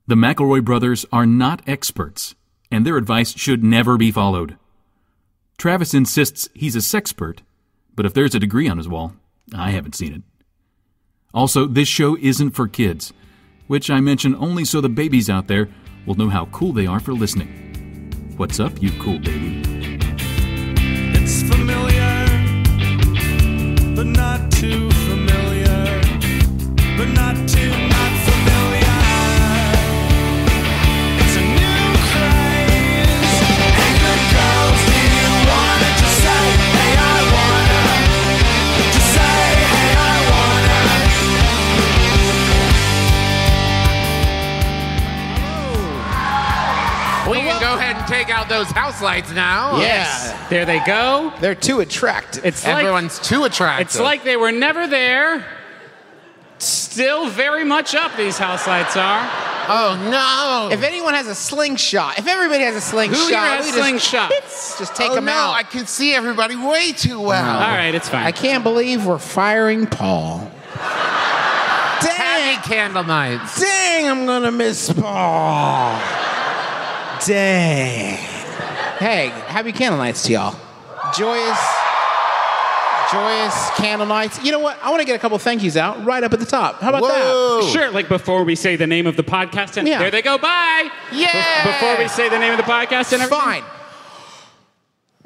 The McElroy brothers are not experts, and their advice should never be followed. Travis insists he's a sexpert, but if there's a degree on his wall, I haven't seen it. Also, this show isn't for kids, which I mention only so the babies out there will know how cool they are for listening. What's up, you cool baby? It's familiar, but not too familiar, but not too not familiar. It's a new craze. Hey, good girls, do you wanna just say, hey, I wanna? Just say, hey, I wanna. We can go ahead and take out those house lights now. Yes. There they go. They're too attractive. It's like, Everyone's too attractive. it's like they were never there. Still very much up, these house lights are. Oh, no. If anyone has a slingshot, if everybody has a slingshot, Who here has we slingshots? just take them out. I can see everybody way too well. All right, it's fine. I can't believe we're firing Paul. Dang, Happy Candlenights. dang, I'm gonna miss Paul. Dang. Hey, happy Candlenights to y'all. Joyous candle nights. You know what? I want to get a couple thank yous out right up at the top. How about Whoa. Sure, like before we say the name of the podcast, and Yeah. there they go, bye! Yeah. Before we say the name of the podcast and that? everything. Fine.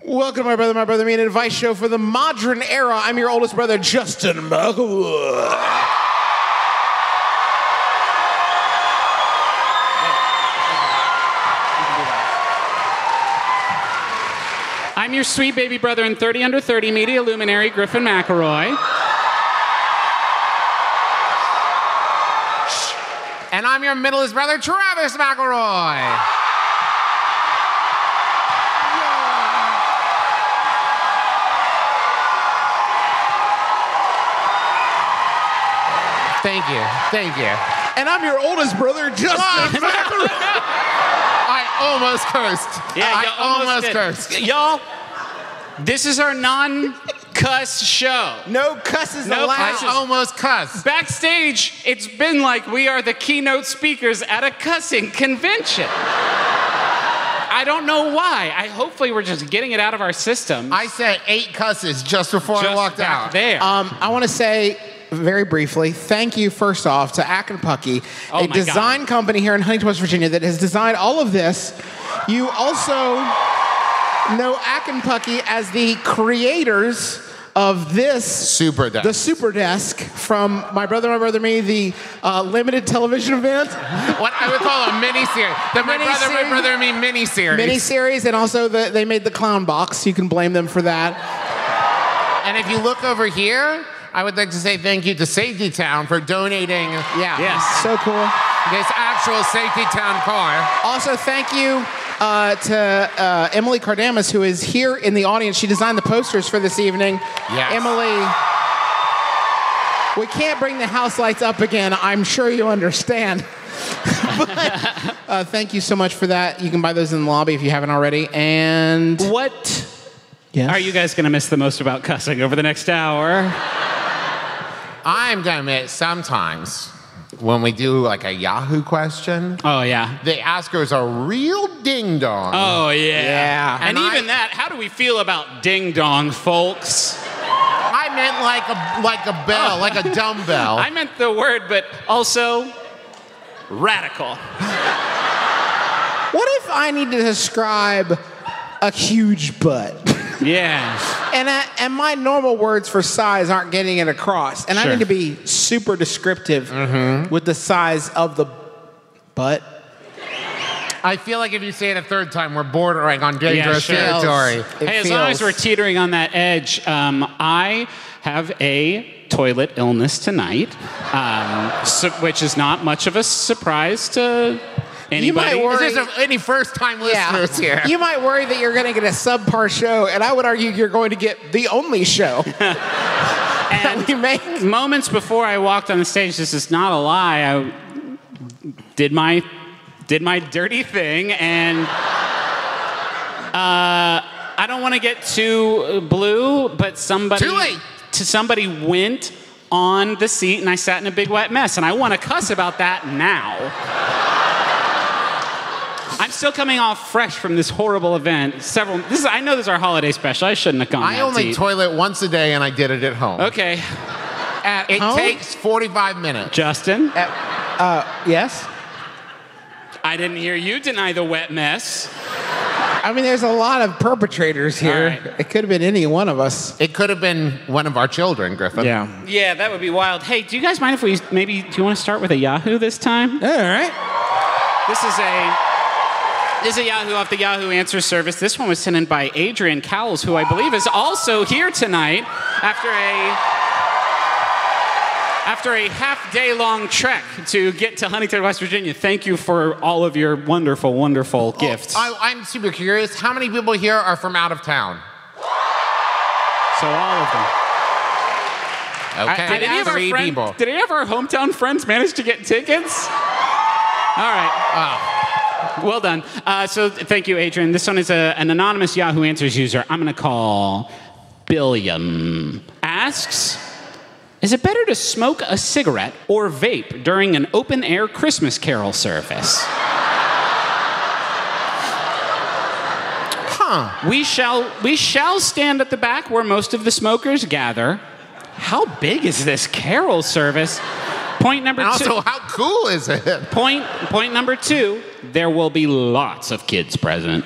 Welcome to My Brother, Me, an advice show for the modern era. I'm your oldest brother, Justin McElroy. I'm your sweet baby brother and 30 under 30 media luminary, Griffin McElroy. And I'm your middleest brother, Travis McElroy. Thank you. Thank you. And I'm your oldest brother, Justin McElroy. I almost cursed. I almost cursed. Y'all, this is our non-cuss show. No cusses No allowed. cusses. I almost cussed. Backstage, it's been like we are the keynote speakers at a cussing convention. I don't know why. Hopefully we're just getting it out of our system. I said 8 cusses just before I Just walked back out. there. I want to say very briefly, thank you first off to Ackenpucky, Oh a my design God. company here in Huntington, West Virginia that has designed all of this. You also know Ackenpucky as the creators of this Super desk. the Super Desk from My Brother, Me, the limited television event. What I would call a mini-series. The My Brother, and Me mini-series. Mini-series, and also they made the clown box. You can blame them for that. And if you look over here, I would like to say thank you to Safety Town for donating Yeah. Yes. So cool. this actual Safety Town car. Also, thank you to Emily Cardamus, who is here in the audience. She designed the posters for this evening. Yes. Emily, we can't bring the house lights up again. I'm sure you understand. But thank you so much for that. You can buy those in the lobby if you haven't already. And What yes. are you guys going to miss the most about cussing over the next hour? I'm gonna admit, sometimes when we do like a Yahoo question, Oh, yeah. the askers are real ding-dong. Oh, yeah. Yeah. And And even that, how do we feel about ding-dong, folks? I meant like a bell, like a dumbbell. I meant the word, but also radical. What if I need to describe a huge butt? Yeah. And my normal words for size aren't getting it across. And I Sure. need to be super descriptive with the size of the butt. I feel like if you say it a third time, we're bordering on dangerous sure. territory. It Hey, as long as feels- we're teetering on that edge, I have a toilet illness tonight, which is not much of a surprise to anybody. might worry- Is there any first-time listeners here? You might worry that you're going to get a subpar show, and I would argue you're going to get the only show that we make. Moments before I walked on the stage, this is not a lie, I did my dirty thing, and I don't want to get too blue, but somebody Too late. Somebody went on the seat, and I sat in a big wet mess, and I want to cuss about that now. I'm still coming off fresh from this horrible event. I know this is our holiday special. I shouldn't have gone I that only deep. toilet once a day, and I did it at home. Okay. It home? takes 45 minutes. Justin, Yes? I didn't hear you deny the wet mess. I mean, there's a lot of perpetrators here. All right. It could have been any one of us. It could have been one of our children, Griffin. Yeah, that would be wild. Hey, do you guys mind if do you want to start with a Yahoo this time? All right. This is a Yahoo off the Yahoo Answer Service. This one was sent in by Adrian Cowles, who I believe is also here tonight after a half-day-long trek to get to Huntington, West Virginia. Thank you for all of your wonderful, wonderful gifts. I'm super curious. How many people here are from out of town? So all of them. Okay, Did any of our people. Did any of our hometown friends manage to get tickets? All right. Well done. So thank you, Adrian. This one is an anonymous Yahoo Answers user. I'm going to call Billiam. Asks, is it better to smoke a cigarette or vape during an open-air Christmas carol service? We shall stand at the back where most of the smokers gather. How big is this carol service? Point number And two. also, how cool is it? Point number two, there will be lots of kids present.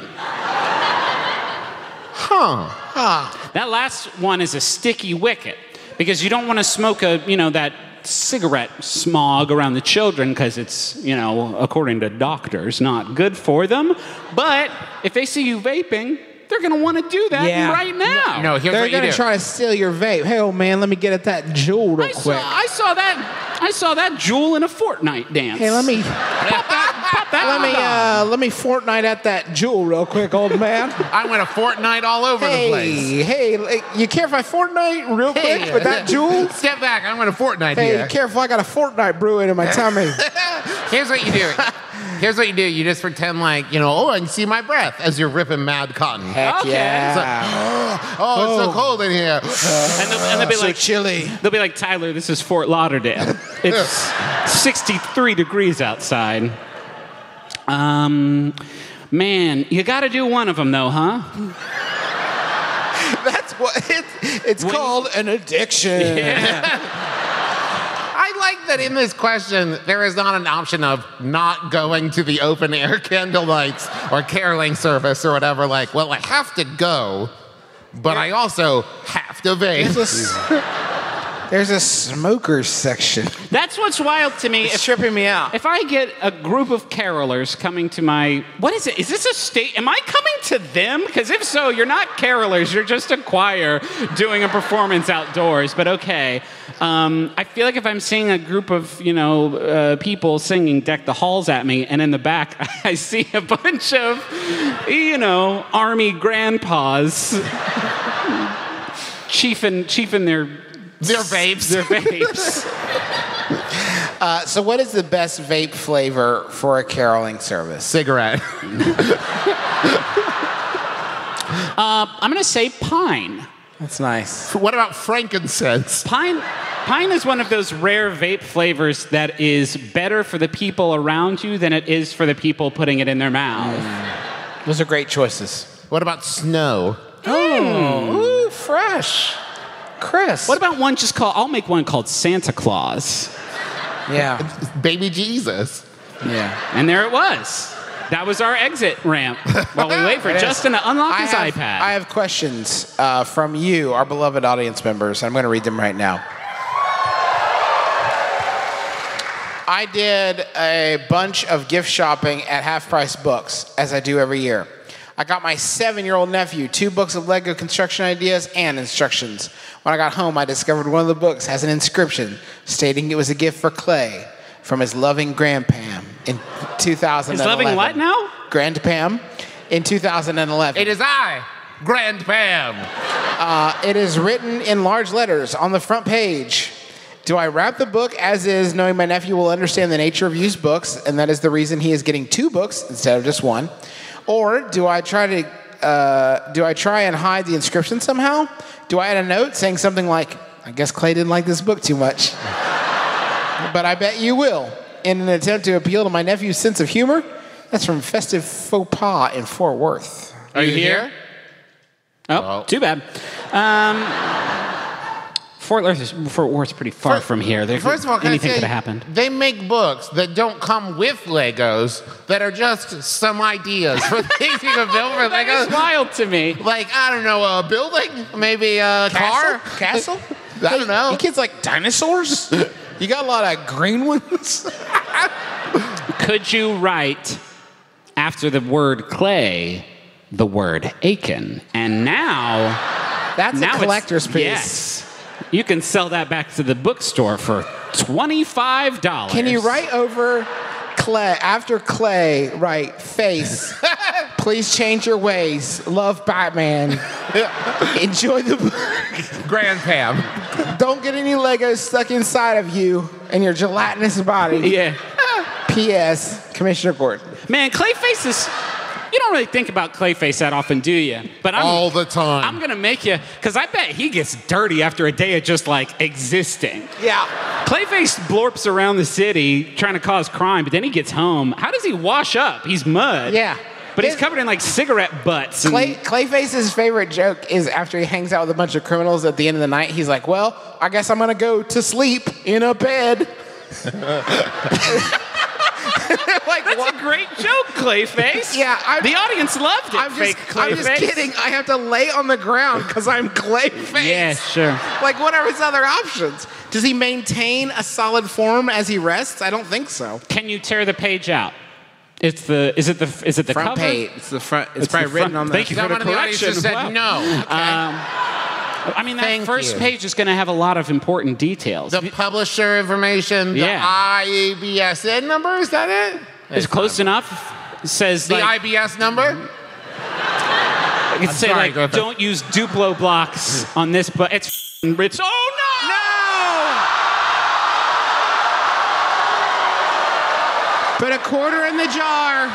That last one is a sticky wicket because you don't want to smoke that cigarette smog around the children because it's, according to doctors, not good for them. But if they see you vaping, they're going to want to do that right now. No, here's They're what you going do. to try to steal your vape. Hey, old man, let me get at that jewel real quick. I saw that jewel in a Fortnite dance. Hey, let me Pop that let me Fortnite at that jewel real quick, old man. I went a Fortnite all over the place. Hey, you care if I Fortnite real quick with that jewel? Step back. I went a Fortnite Hey, here. you care if I got a Fortnite brewing in my tummy? Here's what you do. Here's what you do. You just pretend like, I can see my breath as you're ripping mad cotton. Heck Okay. yeah. It's so cold in here. And they'll be like, chilly. they'll be like, Tyler, this is Fort Lauderdale. It's 63 degrees outside. Man, you got to do one of them though, huh? That's what it's called, an addiction. I like that in this question, there is not an option of not going to the open air candlelights or caroling service or whatever. Like, well, I have to go, but I also have to vape. There's a smokers section. That's what's wild to me. It's tripping me out. If I get a group of carolers coming to my, what is it? Is this a state? Am I coming to them? Because if so, you're not carolers. You're just a choir doing a performance outdoors. But okay. I feel like if I'm seeing a group of, people singing Deck the Halls at me, and in the back I see a bunch of, army grandpas chiefing their vapes. Their vapes. So what is the best vape flavor for a caroling service? Cigarette. I'm going to say pine. That's nice. What about frankincense? Pine is one of those rare vape flavors that is better for the people around you than it is for the people putting it in their mouth. Those are great choices. What about snow? Ooh, fresh. Chris. What about one I'll make one called Santa Claus. Yeah. Baby Jesus. Yeah. And there it was. That was our exit ramp while we wait for Justin to unlock his iPad. I have questions from you, our beloved audience members. I'm going to read them right now. I did a bunch of gift shopping at Half Price Books, as I do every year. I got my 7-year-old nephew 2 books of Lego construction ideas and instructions. When I got home, I discovered one of the books has an inscription stating it was a gift for Clay from his loving Grandpam in 2011. His loving what now? Grandpam in 2011. It is I, Grandpam. It is written in large letters on the front page. Do I wrap the book as is, knowing my nephew will understand the nature of used books, and that is the reason he is getting 2 books instead of just 1? Or do I try and hide the inscription somehow? Do I add a note saying something like, I guess Clay didn't like this book too much? But I bet you will. In an attempt to appeal to my nephew's sense of humor, That's from Festive Faux Pas in Fort Worth. Are you here? Oh, too bad. Fort Worth's pretty far from here. First of all, can anything I say, could have happened. They make books that don't come with Legos, that are just some ideas for things you can build for That Legos. is wild to me. Like, I don't know, a building? Maybe a car? Castle? I don't know. You kids like dinosaurs? You got a lot of green ones? Could you write after the word clay the word Aiken? And now That's now a collector's piece. Yes. You can sell that back to the bookstore for $25. Can you write over clay, after clay, write face, please change your ways, love Batman, enjoy the book, Grand Pam. don't get any Legos stuck inside of you and your gelatinous body. Yeah. P.S. Commissioner Gordon. Man, Clayface is... You don't really think about Clayface that often, do you? But All the time. I'm going to make you... Because I bet he gets dirty after a day of just, like, existing. Yeah. Clayface blorps around the city trying to cause crime, but then he gets home. How does he wash up? He's mud. Yeah. But he's covered in, like, cigarette butts. And Clayface's favorite joke is after he hangs out with a bunch of criminals at the end of the night, he's like, well, I guess I'm going to go to sleep in a bed. Like, That's what? a great joke, Clayface. Yeah, the audience loved it, I'm fake just Clayface. kidding. I have to lay on the ground because I'm Clayface. Yeah, sure. Like, what are his other options? Does he maintain a solid form as he rests? I don't think so. Can you tear the page out? Is it the Front cover? page. It's the front. It's probably the written front. on the. Thank you for the Someone in the audience correction. just said Wow. no. I mean, that Thank first you. page is going to have a lot of important details. The publisher information, the Yeah. IBSN number, is that it? It's close enough. It says The like, IBS number? it could say sorry, like, go ahead. don't use Duplo blocks on this, but it's oh no! Put a quarter in the jar.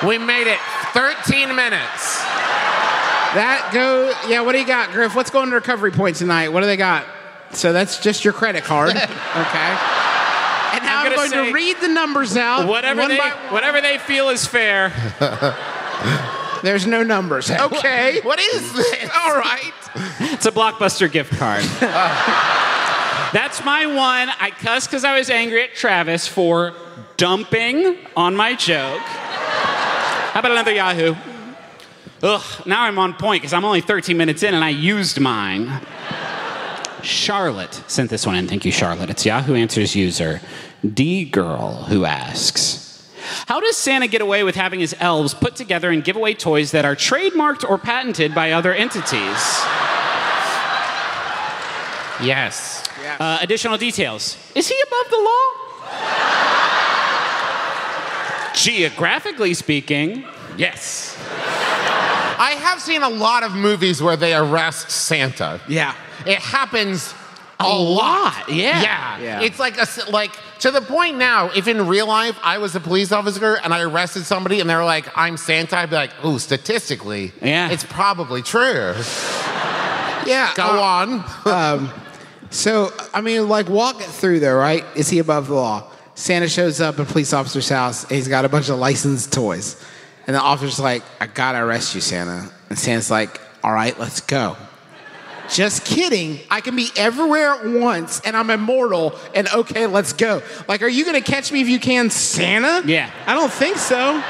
We made it 13 minutes. That go. Yeah. What do you got, Griff? What's going to recovery point tonight? What do they got? So that's just your credit card. Okay. And now I'm gonna going say, to read the numbers out. Whatever they feel is fair. There's no numbers. Okay. What is this? All right. It's a Blockbuster gift card. That's my one. I cussed because I was angry at Travis for dumping on my joke. How about another Yahoo? Ugh, now I'm on point because I'm only 13 minutes in and I used mine. Charlotte sent this one in. Thank you, Charlotte. It's Yahoo Answers user D-Girl who asks, how does Santa get away with having his elves put together and give away toys that are trademarked or patented by other entities? Yes. Additional details. Is he above the law? Geographically speaking, yes. I have seen a lot of movies where they arrest Santa. Yeah. It happens a lot. Yeah. Yeah. It's like to the point now, if in real life I was a police officer and I arrested somebody and they were like, I'm Santa, I'd be like, oh, statistically, Yeah. it's probably true. Yeah. Go on. So, I mean, like, walk it through there, right? Is he above the law? Santa shows up at a police officer's house, and he's got a bunch of licensed toys. And the officer's like, I gotta arrest you, Santa. And Santa's like, all right, let's go. Just kidding. I can be everywhere at once, and I'm immortal, and okay, let's go. Like, are you gonna catch me if you can, Santa? Yeah. I don't think so.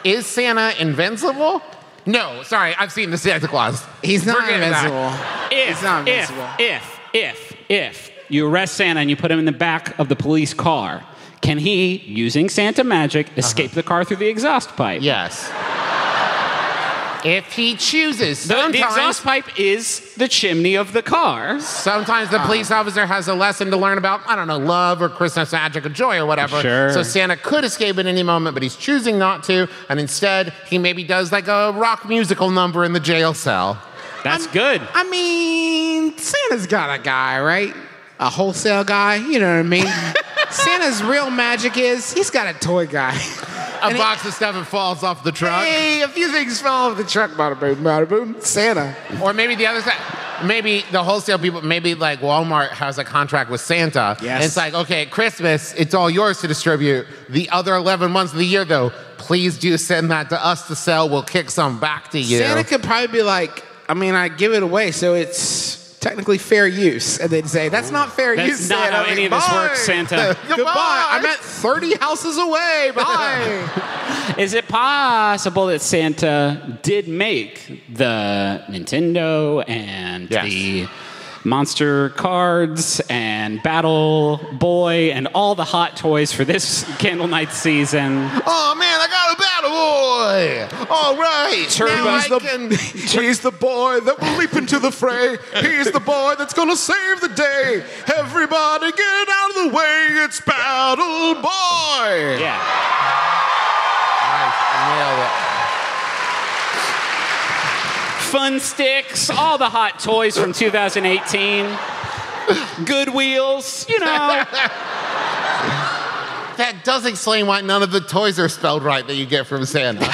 Is Santa invincible? No, sorry, I've seen the Santa Claus. He's not Forget invincible. If, not invincible. if you arrest Santa and you put him in the back of the police car, can he, using Santa magic, escape the car through the exhaust pipe? Yes. If he chooses. The Sometimes, exhaust pipe is the chimney of the car. sometimes the police officer has a lesson to learn about, I don't know, love or Christmas magic or joy or whatever. Sure. So Santa could escape at any moment, but he's choosing not to. And instead, he maybe does like a rock musical number in the jail cell. That's good. I mean, Santa's got a guy, right? A wholesale guy, you know what I mean? Santa's real magic is he's got a toy guy. A box of stuff that falls off the truck. Hey, a few things fell off the truck, bada boom, Santa. Or maybe the other side. maybe the wholesale people, maybe like Walmart has a contract with Santa. Yes. And it's like, okay, at Christmas, it's all yours to distribute. The other 11 months of the year, though, please do send that to us to sell. We'll kick some back to you. Santa could probably be like, I mean, I give it away, so it's technically fair use. And they'd say, that's not fair use, That's not Santa. how I'm any like, of this "Bye." works, Santa. Goodbye. I'm at 30 houses away. Bye. Is it possible that Santa did make the Nintendo and Yes. the Monster Cards and Battle Boy and all the hot toys for this Candlenight season? Oh, man, I got a battle boy. All right. Turbo. Now I can... He's the boy that will leap into the fray. He's the boy that's gonna save the day. Everybody get out of the way. It's Battle Boy. Yeah. Nice. Nailed it. Fun Sticks, all the hot toys from 2018. Good Wheels, you know. That does explain why none of the toys are spelled right that you get from Santa.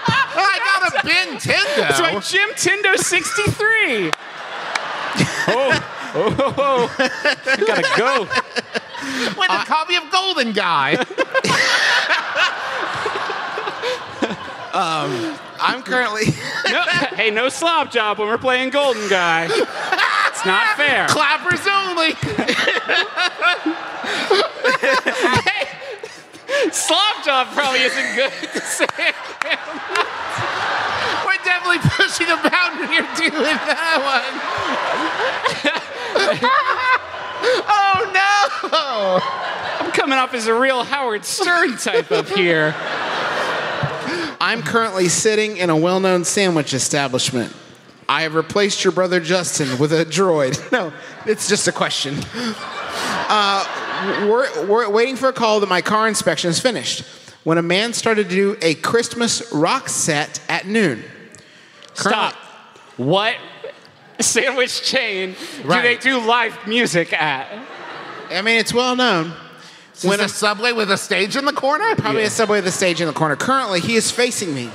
I got a Nintendo. That's right, Jim Tindo 63. Oh, gotta go. With a copy of Golden Guy. I'm currently. Hey, no slob job when we're playing Golden Guy. It's not fair. Clappers only. Hey, slob job probably isn't good to say. We're definitely pushing a boundary here too with that one. Oh no! I'm coming off as a real Howard Stern type up here. I'm currently sitting in a well-known sandwich establishment. I have replaced your brother Justin with a droid. No, it's just a question. We're waiting for a call that my car inspection is finished. When a man started to do a Christmas rock set at noon. Stop. What sandwich chain do they do live music at? I mean, it's well known. When a Subway with a stage in the corner? Probably a Subway with a stage in the corner. Currently, he is facing me,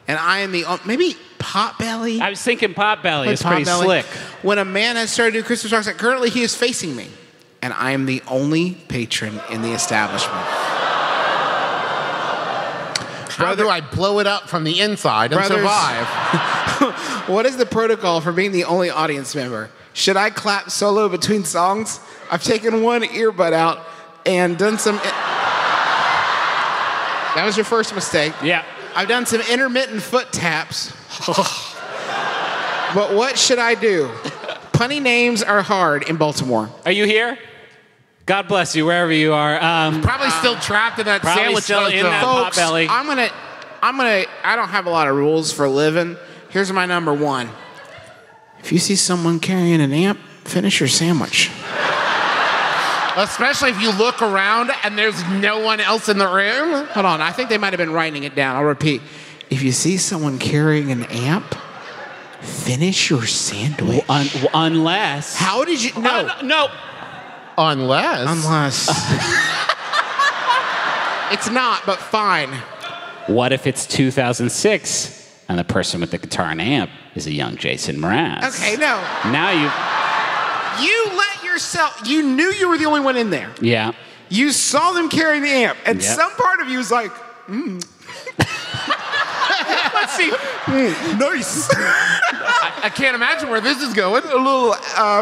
and I am the maybe Potbelly. I was thinking Potbelly. It's pretty Potbelly. slick. When a man has started to do Christmas rock set, currently he is facing me, and I am the only patron in the establishment. How do I blow it up from the inside and Brothers. survive? What is the protocol for being the only audience member? Should I clap solo between songs? I've taken one earbud out and done some. That was your first mistake. Yeah. I've done some intermittent foot taps. But what should I do? Punny names are hard in Baltimore. Are you here? God bless you wherever you are. Probably still trapped in that Probably sandwich. still in that Folks, Potbelly. I don't have a lot of rules for a living. Here's my number one. If you see someone carrying an amp, finish your sandwich. Especially if you look around and there's no one else in the room. Hold on, I think they might have been writing it down. I'll repeat. If you see someone carrying an amp, finish your sandwich. Unless. How did you? No. No. Unless. It's not, but fine. What if it's 2006 and the person with the guitar and amp is a young Jason Mraz? Okay, no. Now you. You let yourself. You knew you were the only one in there. Yeah. You saw them carrying the amp, and Yep. some part of you was like, Let's see. nice. I can't imagine where this is going. A little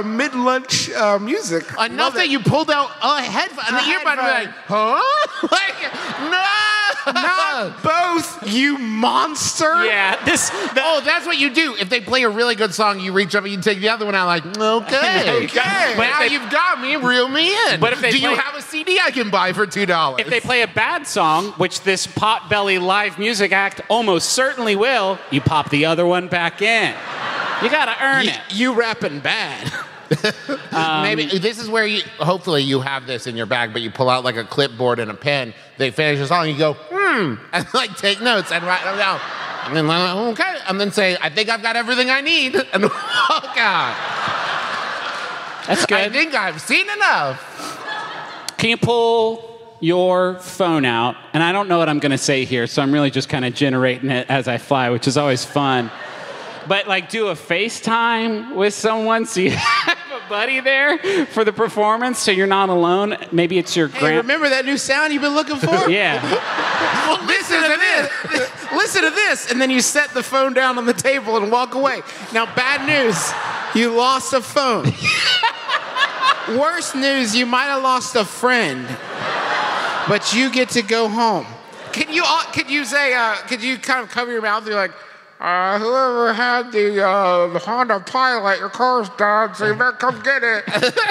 mid-lunch music. Enough that you pulled out a headphone. And the earbud and be like, huh? Like, no! Not both, you monster. Yeah. Oh, that's what you do. If they play a really good song, you reach up and you take the other one out like, okay. Okay. But now you've got me, reel me in. But if they do you play- have a CD I can buy for $2? If they play a bad song, which this Potbelly live music act almost certainly will, you pop the other one back in. You gotta earn it. You rapping bad. Maybe this is where you, hopefully you have this in your bag, but you pull out like a clipboard and a pen. They finish a song, you go, and like take notes and write them down. And then, okay, and then say, I think I've got everything I need, and walk out. That's good. I think I've seen enough. Can you pull your phone out? And I don't know what I'm going to say here, so I'm really just kind of generating it as I fly, which is always fun. But like do a FaceTime with someone so you have a buddy there for the performance so you're not alone. Maybe it's your Hey, remember that new sound you've been looking for? Yeah. Well, listen to this. Listen to this. And then you set the phone down on the table and walk away. Now, bad news. You lost a phone. Worst news, you might have lost a friend. But you get to go home. Could you kind of cover your mouth and be like, whoever had the Honda Pilot, your car's done, so you better come get it,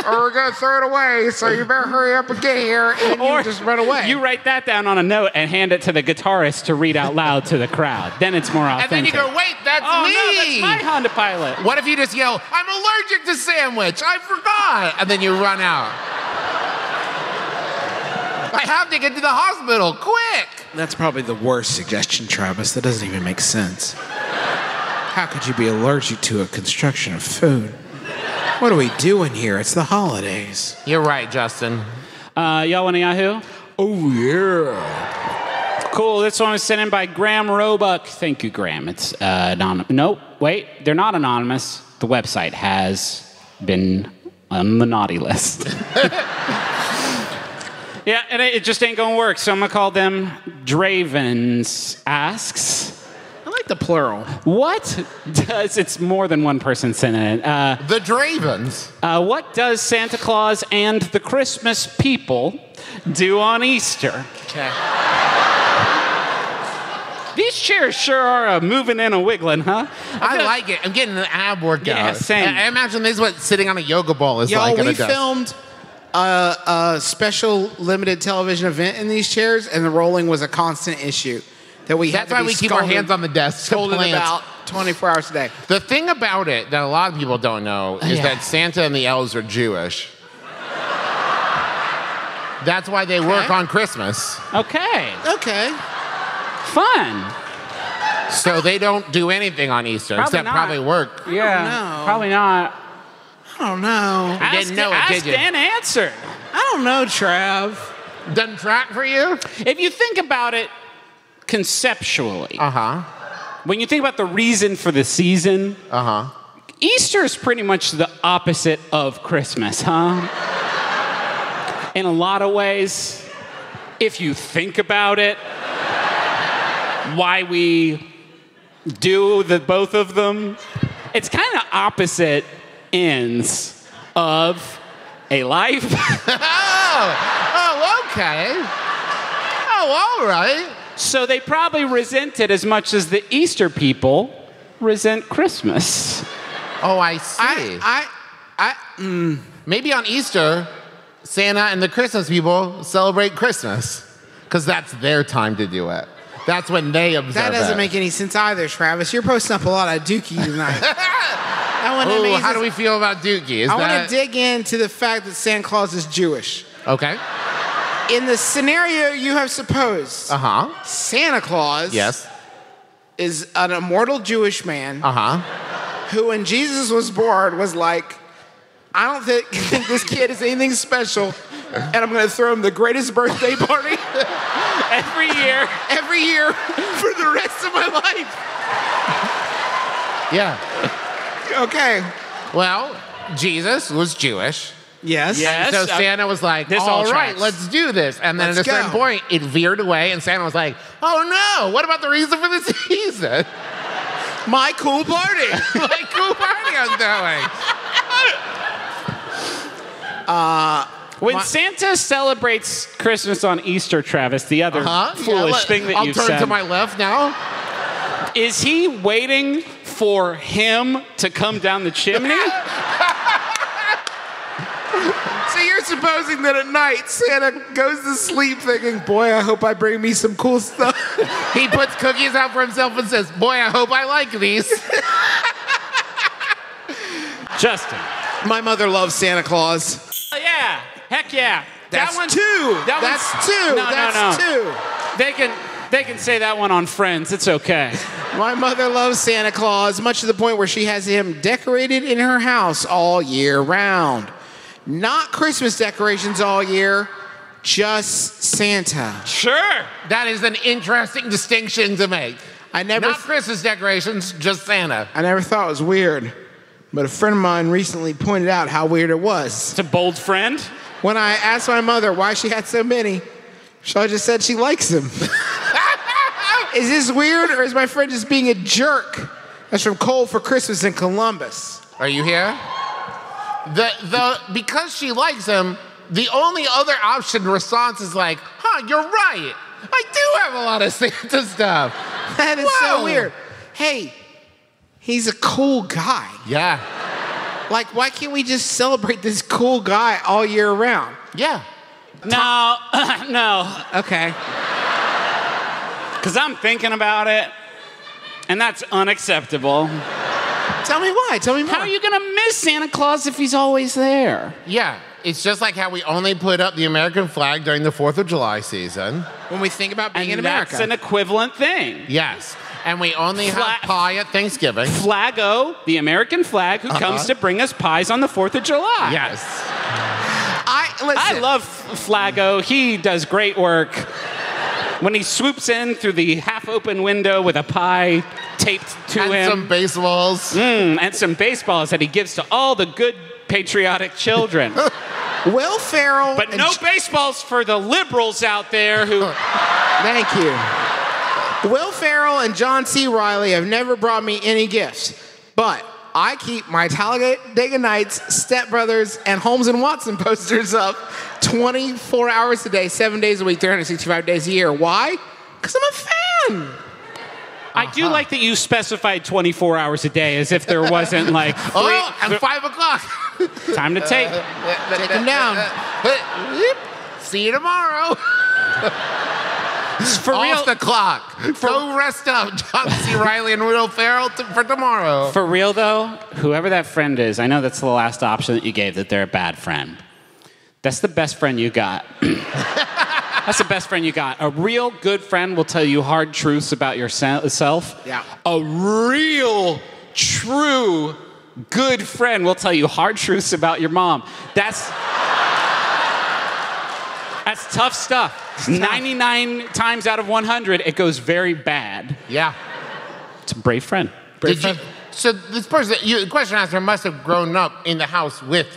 or we're going to throw it away, so you better hurry up and get here, and Or you just run away. You write that down on a note and hand it to the guitarist to read out loud to the crowd. Then it's more authentic. And then you go, wait, that's me. No, that's my Honda Pilot. What if you just yell, I'm allergic to sandwich, I forgot, and then you run out? I have to get to the hospital, quick! That's probably the worst suggestion, Travis. That doesn't even make sense. How could you be allergic to a construction of food? What are we doing here? It's the holidays. You're right, Justin. Y'all want a Yahoo? Oh, yeah. Cool. This one was sent in by Graham Roebuck. Thank you, Graham. It's anonymous. Nope. Wait. They're not anonymous. The website has been on the naughty list. Yeah, and it just ain't gonna work. So I'm gonna call them Dravens asks. I like the plural. What does, it's more than one person sent it. The Dravens. What does Santa Claus and the Christmas people do on Easter? Okay. These chairs sure are moving and a wiggling, huh? I like it. I'm getting an ab workout. Yeah, same. I imagine this is what sitting on a yoga ball is like. We filmed a special limited television event in these chairs, and the rolling was a constant issue. That we That's had to why be we keep our hands on the desk. scolded about 24 hours a day. The thing about it that a lot of people don't know is Yeah. that Santa and the elves are Jewish. That's why they work on Christmas. Okay. Okay. Fun. So they don't do anything on Easter Probably except not. probably work. Yeah. know. Probably not. I don't know. didn't know it, ask did you? and answer. I don't know, Trav. Doesn't track for you? If you think about it conceptually, Uh-huh. when you think about the reason for the season, Uh-huh. Easter is pretty much the opposite of Christmas, huh? In a lot of ways, if you think about it, why we do both of them, it's kind of opposite ends of a life. Oh, okay. Oh, all right. So they probably resent it as much as the Easter people resent Christmas. Oh, I see. Maybe on Easter, Santa and the Christmas people celebrate Christmas because that's their time to do it. That's when they observe That doesn't it. make any sense either, Travis. You're posting up a lot of dookie tonight. Ooh, how do we feel about Dookie? I want to dig into the fact that Santa Claus is Jewish. Okay. In the scenario you have supposed, Uh-huh. Santa Claus Yes. is an immortal Jewish man Uh-huh. who, when Jesus was born, was like, I don't think this kid is anything special, and I'm going to throw him the greatest birthday party Every year. every year for the rest of my life. Yeah. Okay. Well, Jesus was Jewish. Yes. Yes. So Santa was like, This all all right, tracks. let's do this. And then Let's at a certain go. point, it veered away, and Santa was like, oh no, what about the reason for the season? My cool party. Like, cool party I'm throwing. When Santa celebrates Christmas on Easter, Travis, the other foolish thing that I'll you've turn said, to my left now. is he waiting for him to come down the chimney? So you're supposing that at night Santa goes to sleep thinking, boy, I hope I bring me some cool stuff. He puts cookies out for himself and says, boy, I hope I like these. Justin. My mother loves Santa Claus. Oh, yeah. Heck yeah. That's that one's two. That That's one's, two. No, That's no. two. They can say that one on Friends. It's okay. My mother loves Santa Claus, much to the point where she has him decorated in her house all year round. Not Christmas decorations all year, just Santa. Sure. That is an interesting distinction to make. Not Christmas decorations, just Santa. I never thought it was weird, but a friend of mine recently pointed out how weird it was. It's a bold friend. When I asked my mother why she had so many, she just said she likes them. Is this weird, or is my friend just being a jerk? That's from Cole for Christmas in Columbus. Are you here? Because she likes them, the only other option response is like, huh, you're right. I do have a lot of Santa stuff. That is so weird. Hey, he's a cool guy. Yeah. Like, why can't we just celebrate this cool guy all year round? Yeah. No, no. Okay. Because I'm thinking about it, and that's unacceptable. Tell me why. Tell me more. How are you going to miss Santa Claus if he's always there? Yeah. It's just like how we only put up the American flag during the 4th of July season. When we think about being And in America. that's an equivalent thing. Yes. And we only have pie at Thanksgiving. Flago, the American flag, who comes to bring us pies on the 4th of July. Yes. I love Flago. He does great work. When he swoops in through the half-open window with a pie taped to him. And some baseballs. And some baseballs that he gives to all the good patriotic children. Will Ferrell. But no baseballs for the liberals out there who... Thank you. Will Ferrell and John C. Reilly have never brought me any gifts, but I keep my Talladega Nights, Step Brothers, and Holmes and Watson posters up 24 hours a day, 7 days a week, 365 days a year. Why? Because I'm a fan. I do like that you specified 24 hours a day as if there wasn't like... And 5 o'clock. Time to tape. Take them down. See you tomorrow. For real, Off the clock. Go rest up, John C. Reilly and Will Ferrell for tomorrow. For real, though, whoever that friend is, I know that's the last option that you gave, that they're a bad friend. That's the best friend you got. That's the best friend you got. A real good friend will tell you hard truths about yourself. Yeah. A real, true, good friend will tell you hard truths about your mom. That's tough stuff. 99 times out of 100, it goes very bad. Yeah. It's a brave friend. So this person, the question asker must have grown up in the house with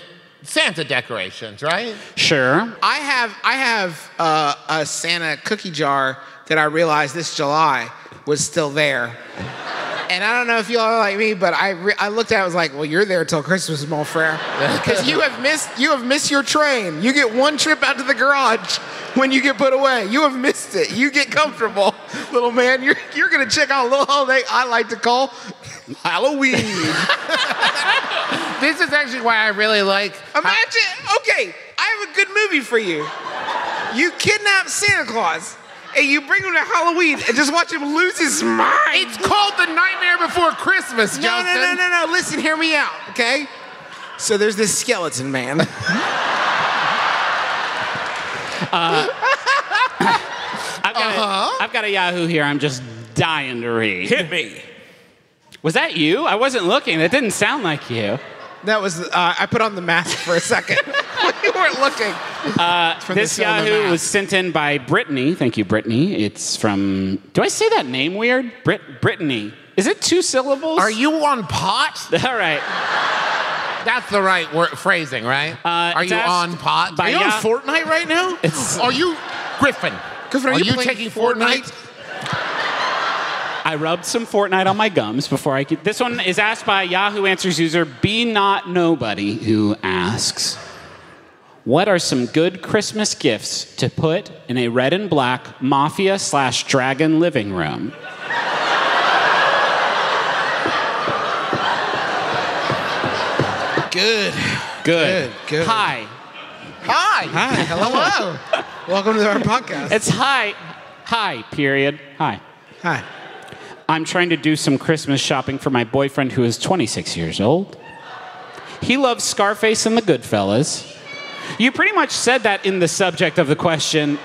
Santa decorations, right? Sure. I have a Santa cookie jar that I realized this July was still there. And I don't know if y'all are like me, but I looked at it, I was like, well, you're there till Christmas, mon frere. Because you have missed your train. You get one trip out to the garage when you get put away. You have missed it. You get comfortable, little man. You're gonna check out a little holiday I like to call Halloween. This is actually why I really like... Imagine, okay, I have a good movie for you. You kidnap Santa Claus, and you bring him to Halloween and just watch him lose his mind. It's called The Nightmare Before Christmas, Justin. No. Listen, hear me out, okay? So there's this skeleton man. I've got a Yahoo here I'm just dying to read. Hit me. Was that you? I wasn't looking. That didn't sound like you. That was, I put on the mask for a second. You weren't looking. This Yahoo was sent in by Brittany. Thank you, Brittany. It's from, do I say that name weird? Brittany. Is it 2 syllables? Are you on pot? All right. That's the right phrasing, right? Are you on pot? Are you on Fortnite right now? Are you... Griffin, are you taking Fortnite? I rubbed some Fortnite on my gums before I could... This one is asked by Yahoo Answers user Be Not Nobody, who asks, what are some good Christmas gifts to put in a red and black mafia/dragon living room? Good. Hi. Hello. Welcome to our podcast. It's hi, period. Hi. Hi. I'm trying to do some Christmas shopping for my boyfriend who is 26 years old. He loves Scarface and the Goodfellas. You pretty much said that in the subject of the question.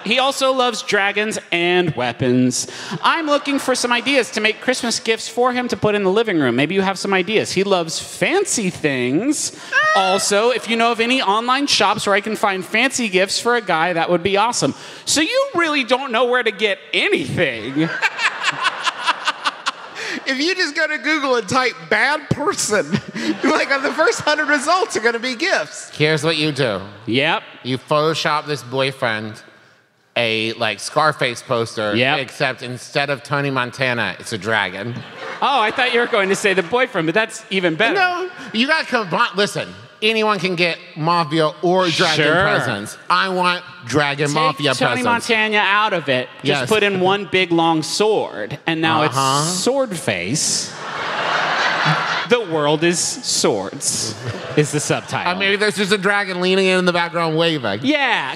He also loves dragons and weapons. I'm looking for some ideas to make Christmas gifts for him to put in the living room. Maybe you have some ideas. He loves fancy things. Also, if you know of any online shops where I can find fancy gifts for a guy, that would be awesome. So you really don't know where to get anything. if you just go to Google and type bad person, like on the first 100 results are going to be gifts. Here's what you do. Yep. You Photoshop this boyfriend a like Scarface poster, Yep. except instead of Tony Montana, it's a dragon. Oh, I thought you were going to say the boyfriend, but that's even better. No, you got to combine. Listen, anyone can get Mafia or Dragon Sure. presents. I want Dragon Mafia Take Tony presents. Montana out of it. Just Yes. put in one big long sword, and now Uh-huh. it's sword face. The world is swords. Is the subtitle. Maybe there's just a dragon leaning in the background waving. Yeah,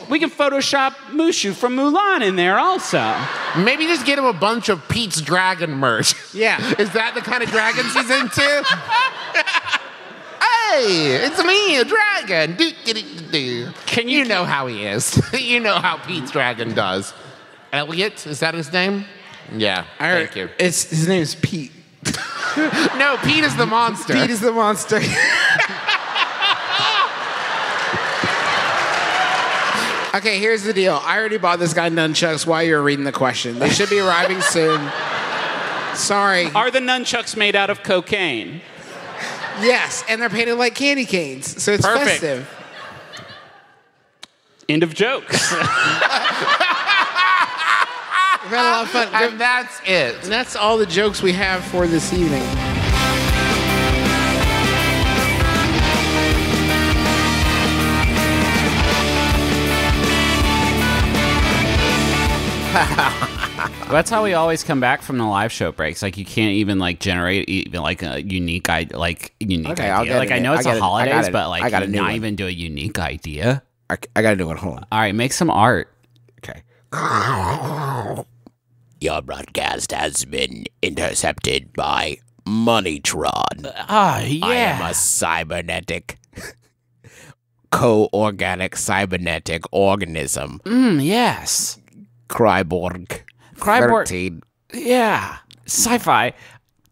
we can Photoshop Mushu from Mulan in there also. Maybe just get him a bunch of Pete's Dragon merch. Yeah. Is that the kind of dragons he's into? Hey, it's me, a dragon. Do. Can You you know how he is. You know how Pete's Dragon does. Elliot, is that his name? Yeah, thank you. His name is Pete. No, Pete is the monster. Pete is the monster. Okay, here's the deal. I already bought this guy nunchucks while you were reading the question. They should be arriving soon. Sorry. Are the nunchucks made out of cocaine? Yes, and they're painted like candy canes, so it's Perfect. festive. End of jokes. We've had a lot of fun. And that's it. And that's all the jokes we have for this evening. That's how we always come back from the live show breaks. Like you can't even like generate even like a unique idea. Okay, I'll get Like it. I know it's I got the it. holidays, I got it. but like I got a you new not one. even do a unique idea. I got to do it. Hold on. All right, make some art. Okay. Your broadcast has been intercepted by Moneytron. Ah, I am a cybernetic, co-organic cybernetic organism. Yes. Cryborg. Cryborg. 13. Yeah. Sci-fi.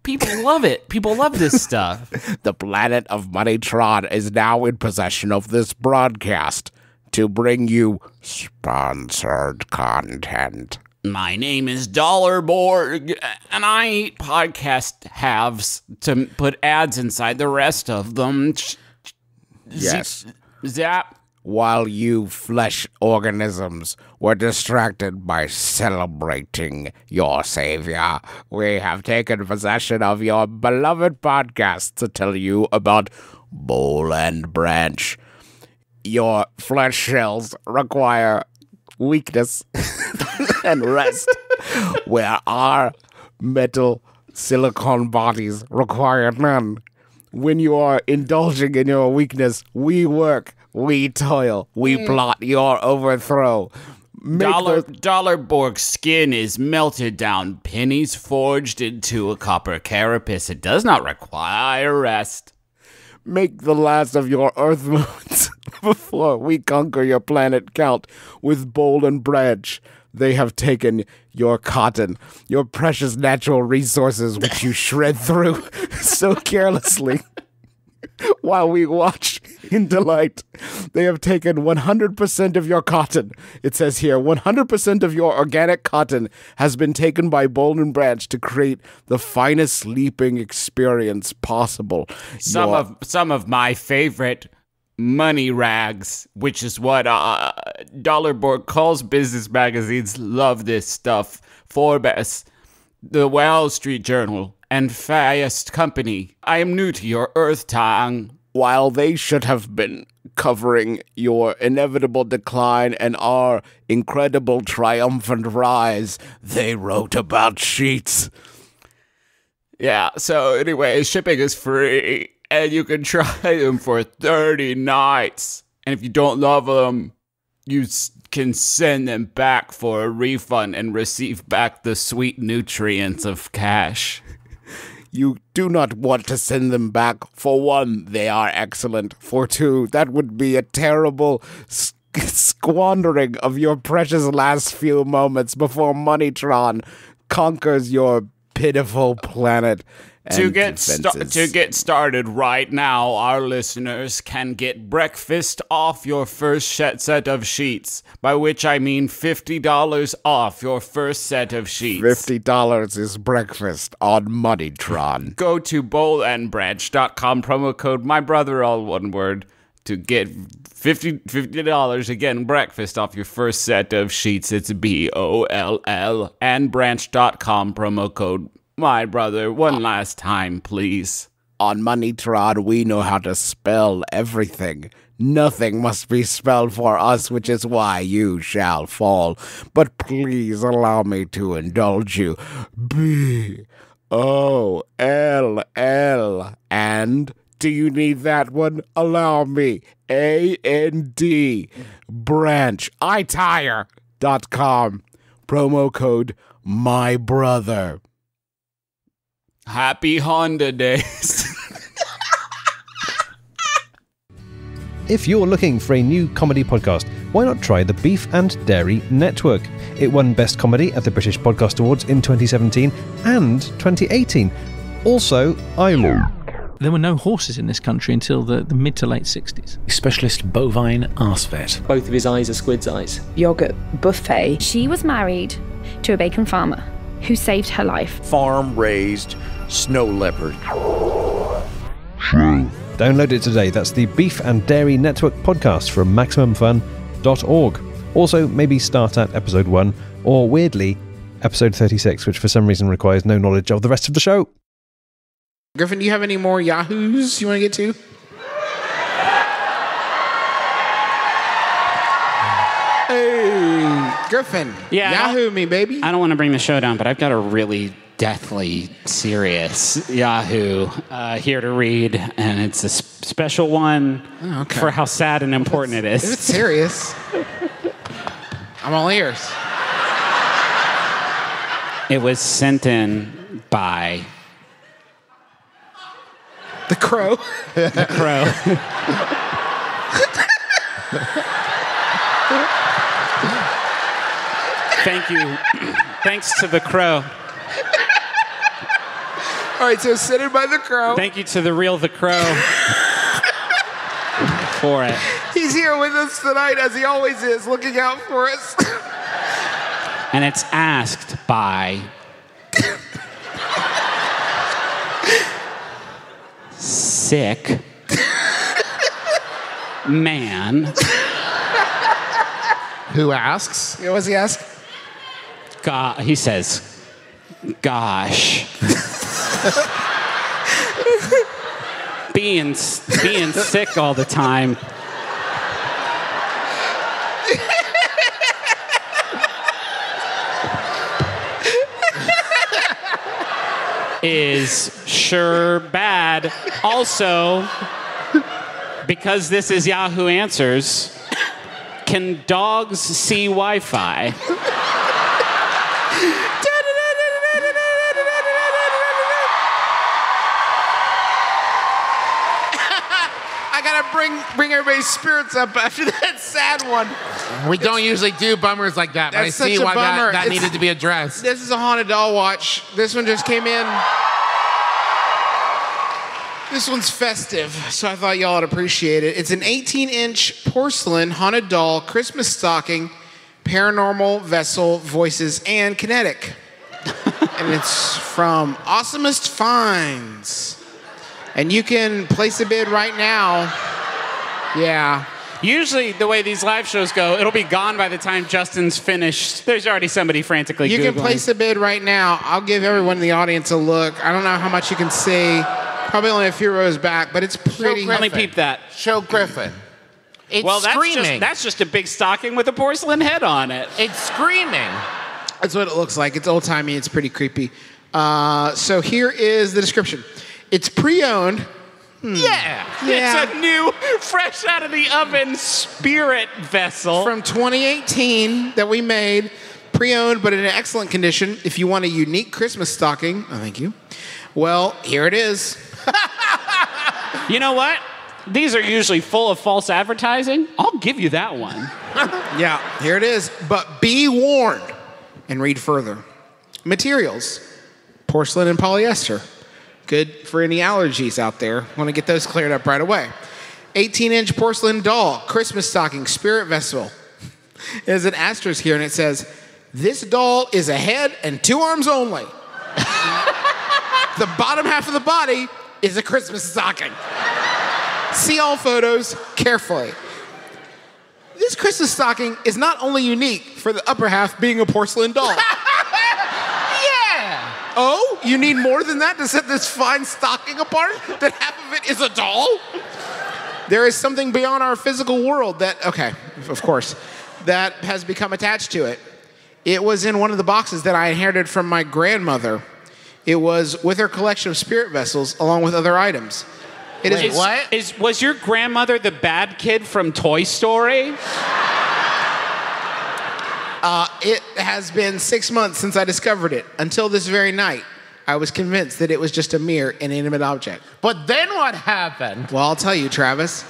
People love it. People love this stuff. The planet of Moneytron is now in possession of this broadcast to bring you sponsored content. My name is Dollarborg, and I eat podcast halves to put ads inside the rest of them. Yes. Zap. While you flesh organisms were distracted by celebrating your savior, we have taken possession of your beloved podcast to tell you about Bowl and Branch. Your flesh shells require weakness and rest, where our metal silicone bodies require none. When you are indulging in your weakness, we work, we toil, we plot your overthrow. Dollarborg's skin is melted down, pennies forged into a copper carapace. It does not require rest. Make the last of your earth moons before we conquer your planet count with Bowl and Branch. They have taken your cotton, your precious natural resources, which you shred through so carelessly while we watch in delight. They have taken 100% of your cotton. It says here, 100% of your organic cotton has been taken by Bowl and Branch to create the finest sleeping experience possible. Some of my favorite money rags, which is what Dollarborg calls business magazines, love this stuff. Forbes, the Wall Street Journal, and Fast Company. I am new to your earth tongue. While they should have been covering your inevitable decline and our incredible triumphant rise, they wrote about sheets. Yeah, so anyway, shipping is free, and you can try them for 30 nights. And if you don't love them, you can send them back for a refund and receive back the sweet nutrients of cash. You do not want to send them back. For one, they are excellent. For two, that would be a terrible squandering of your precious last few moments before Moneytron conquers your pitiful planet and To get started right now, our listeners can get breakfast off your first set of sheets, by which I mean $50 off your first set of sheets. $50 is breakfast on Moneytron. Go to bowlandbranch.com, promo code MyBrother, all one word, to get $50 again, breakfast off your first set of sheets. It's BOLL, and branch.com, promo code MyBrother. One last time, please. On Moneytron, we know how to spell everything. Nothing must be spelled for us, which is why you shall fall. But please allow me to indulge you. BOLL. And do you need that one? Allow me. AND. Branch. iTire.com. Promo code MyBrother. Happy Honda days. If you're looking for a new comedy podcast, why not try the Beef and Dairy Network? It won Best Comedy at the British Podcast Awards in 2017 and 2018. Also, There were no horses in this country until the mid to late 60s. Specialist bovine arse vet. Both of his eyes are squid's eyes. Yogurt buffet. She was married to a bacon farmer who saved her life. Farm-raised snow leopard. download it today. That's the Beef and Dairy Network podcast from MaximumFun.org. Also, maybe start at episode 1, or weirdly, episode 36, which for some reason requires no knowledge of the rest of the show. Griffin, do you have any more Yahoos you want to get to? Hey, Griffin. Yeah, Yahoo me, baby. I don't want to bring the show down, but I've got a really deathly serious Yahoo here to read, and it's a special one for how sad and important it is. If it's serious, I'm all ears. It was sent in by The Crow. The Crow. Thank you. Thanks to The Crow. All right, so sent in by The Crow. Thank you to the real The Crow for it. He's here with us tonight, as he always is, looking out for us. And it's asked by sick man. Who asks? You know, what does he ask? He says, gosh. being sick all the time is sure bad. Also, because this is Yahoo Answers, can dogs see Wi-Fi? I gotta bring everybody's spirits up after that sad one. We don't usually do bummers like that, but I That's see such a why bummer. that It's- needed to be addressed. This is a haunted doll watch. This one just came in. This one's festive, so I thought y'all would appreciate it. It's an 18-inch porcelain haunted doll Christmas stocking, paranormal vessel, voices, and kinetic. And it's from Awesomest Finds. And you can place a bid right now. Yeah. Usually, the way these live shows go, it'll be gone by the time Justin's finished. There's already somebody frantically You Googling. can place a bid right now. I'll give everyone in the audience a look. I don't know how much you can see. Probably only a few rows back, but it's pretty. Let me peep that. Show Griffin. It's Well, screaming. that's just a big stocking with a porcelain head on it. It's screaming. That's what it looks like. It's old-timey. It's pretty creepy. So here is the description. It's pre-owned. Yeah. It's a new, fresh out of the oven spirit vessel. From 2018 that we made. Pre-owned, but in excellent condition. If you want a unique Christmas stocking, oh, thank you. Well, here it is. You know what? These are usually full of false advertising. I'll give you that one. Yeah, here it is. But be warned and read further. Materials: porcelain and polyester. Good for any allergies out there. Want to get those cleared up right away. 18-inch porcelain doll, Christmas stocking, spirit vessel. There's an asterisk here, and it says, this doll is a head and 2 arms only. The bottom half of the body is a Christmas stocking. See all photos carefully. This Christmas stocking is not only unique for the upper half being a porcelain doll. Yeah. Oh, you need more than that to set this fine stocking apart? That half of it is a doll? There is something beyond our physical world that, okay, of course, that has become attached to it. It was in one of the boxes that I inherited from my grandmother. It was with her collection of spirit vessels along with other items. Was your grandmother the bad kid from Toy Story? It has been 6 months since I discovered it. Until this very night, I was convinced that it was just a mere inanimate object. But then what happened? Well, I'll tell you, Travis.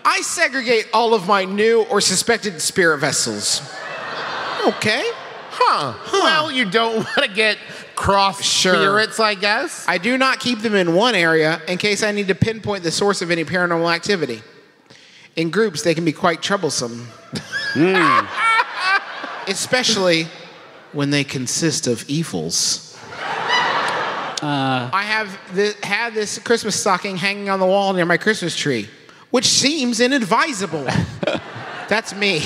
I segregate all of my new or suspected spirit vessels. Okay. Well, you don't want to get cross spirits, I guess. I do not keep them in one area in case I need to pinpoint the source of any paranormal activity. In groups, they can be quite troublesome. Especially when they consist of evils. I have had this Christmas stocking hanging on the wall near my Christmas tree, which seems inadvisable. That's me.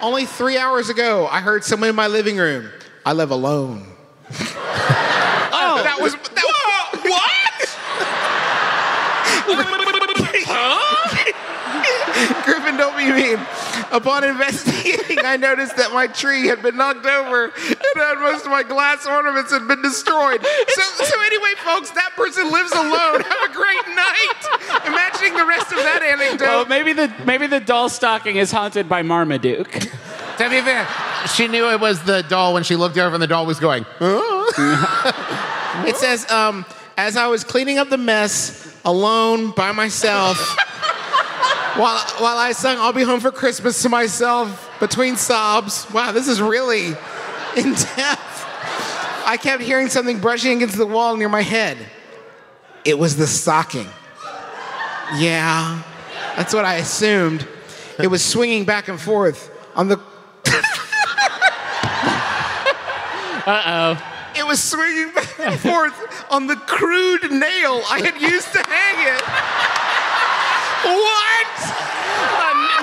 Only 3 hours ago, I heard someone in my living room. I live alone. That was what? Griffin, don't be mean. Upon investigating, I noticed that my tree had been knocked over and that most of my glass ornaments had been destroyed. So anyway, folks, that person lives alone. Have a great night. Imagining the rest of that anecdote. Well, maybe the doll stocking is haunted by Marmaduke. To be fair, she knew it was the doll when she looked over and the doll was going, It says, as I was cleaning up the mess alone by myself, while I sung I'll Be Home for Christmas to myself between sobs. Wow, this is really in depth. I kept hearing something brushing against the wall near my head. It was the stocking. Yeah, that's what I assumed. It was swinging back and forth on the... It was swinging back and forth on the crude nail I had used to hang it. What?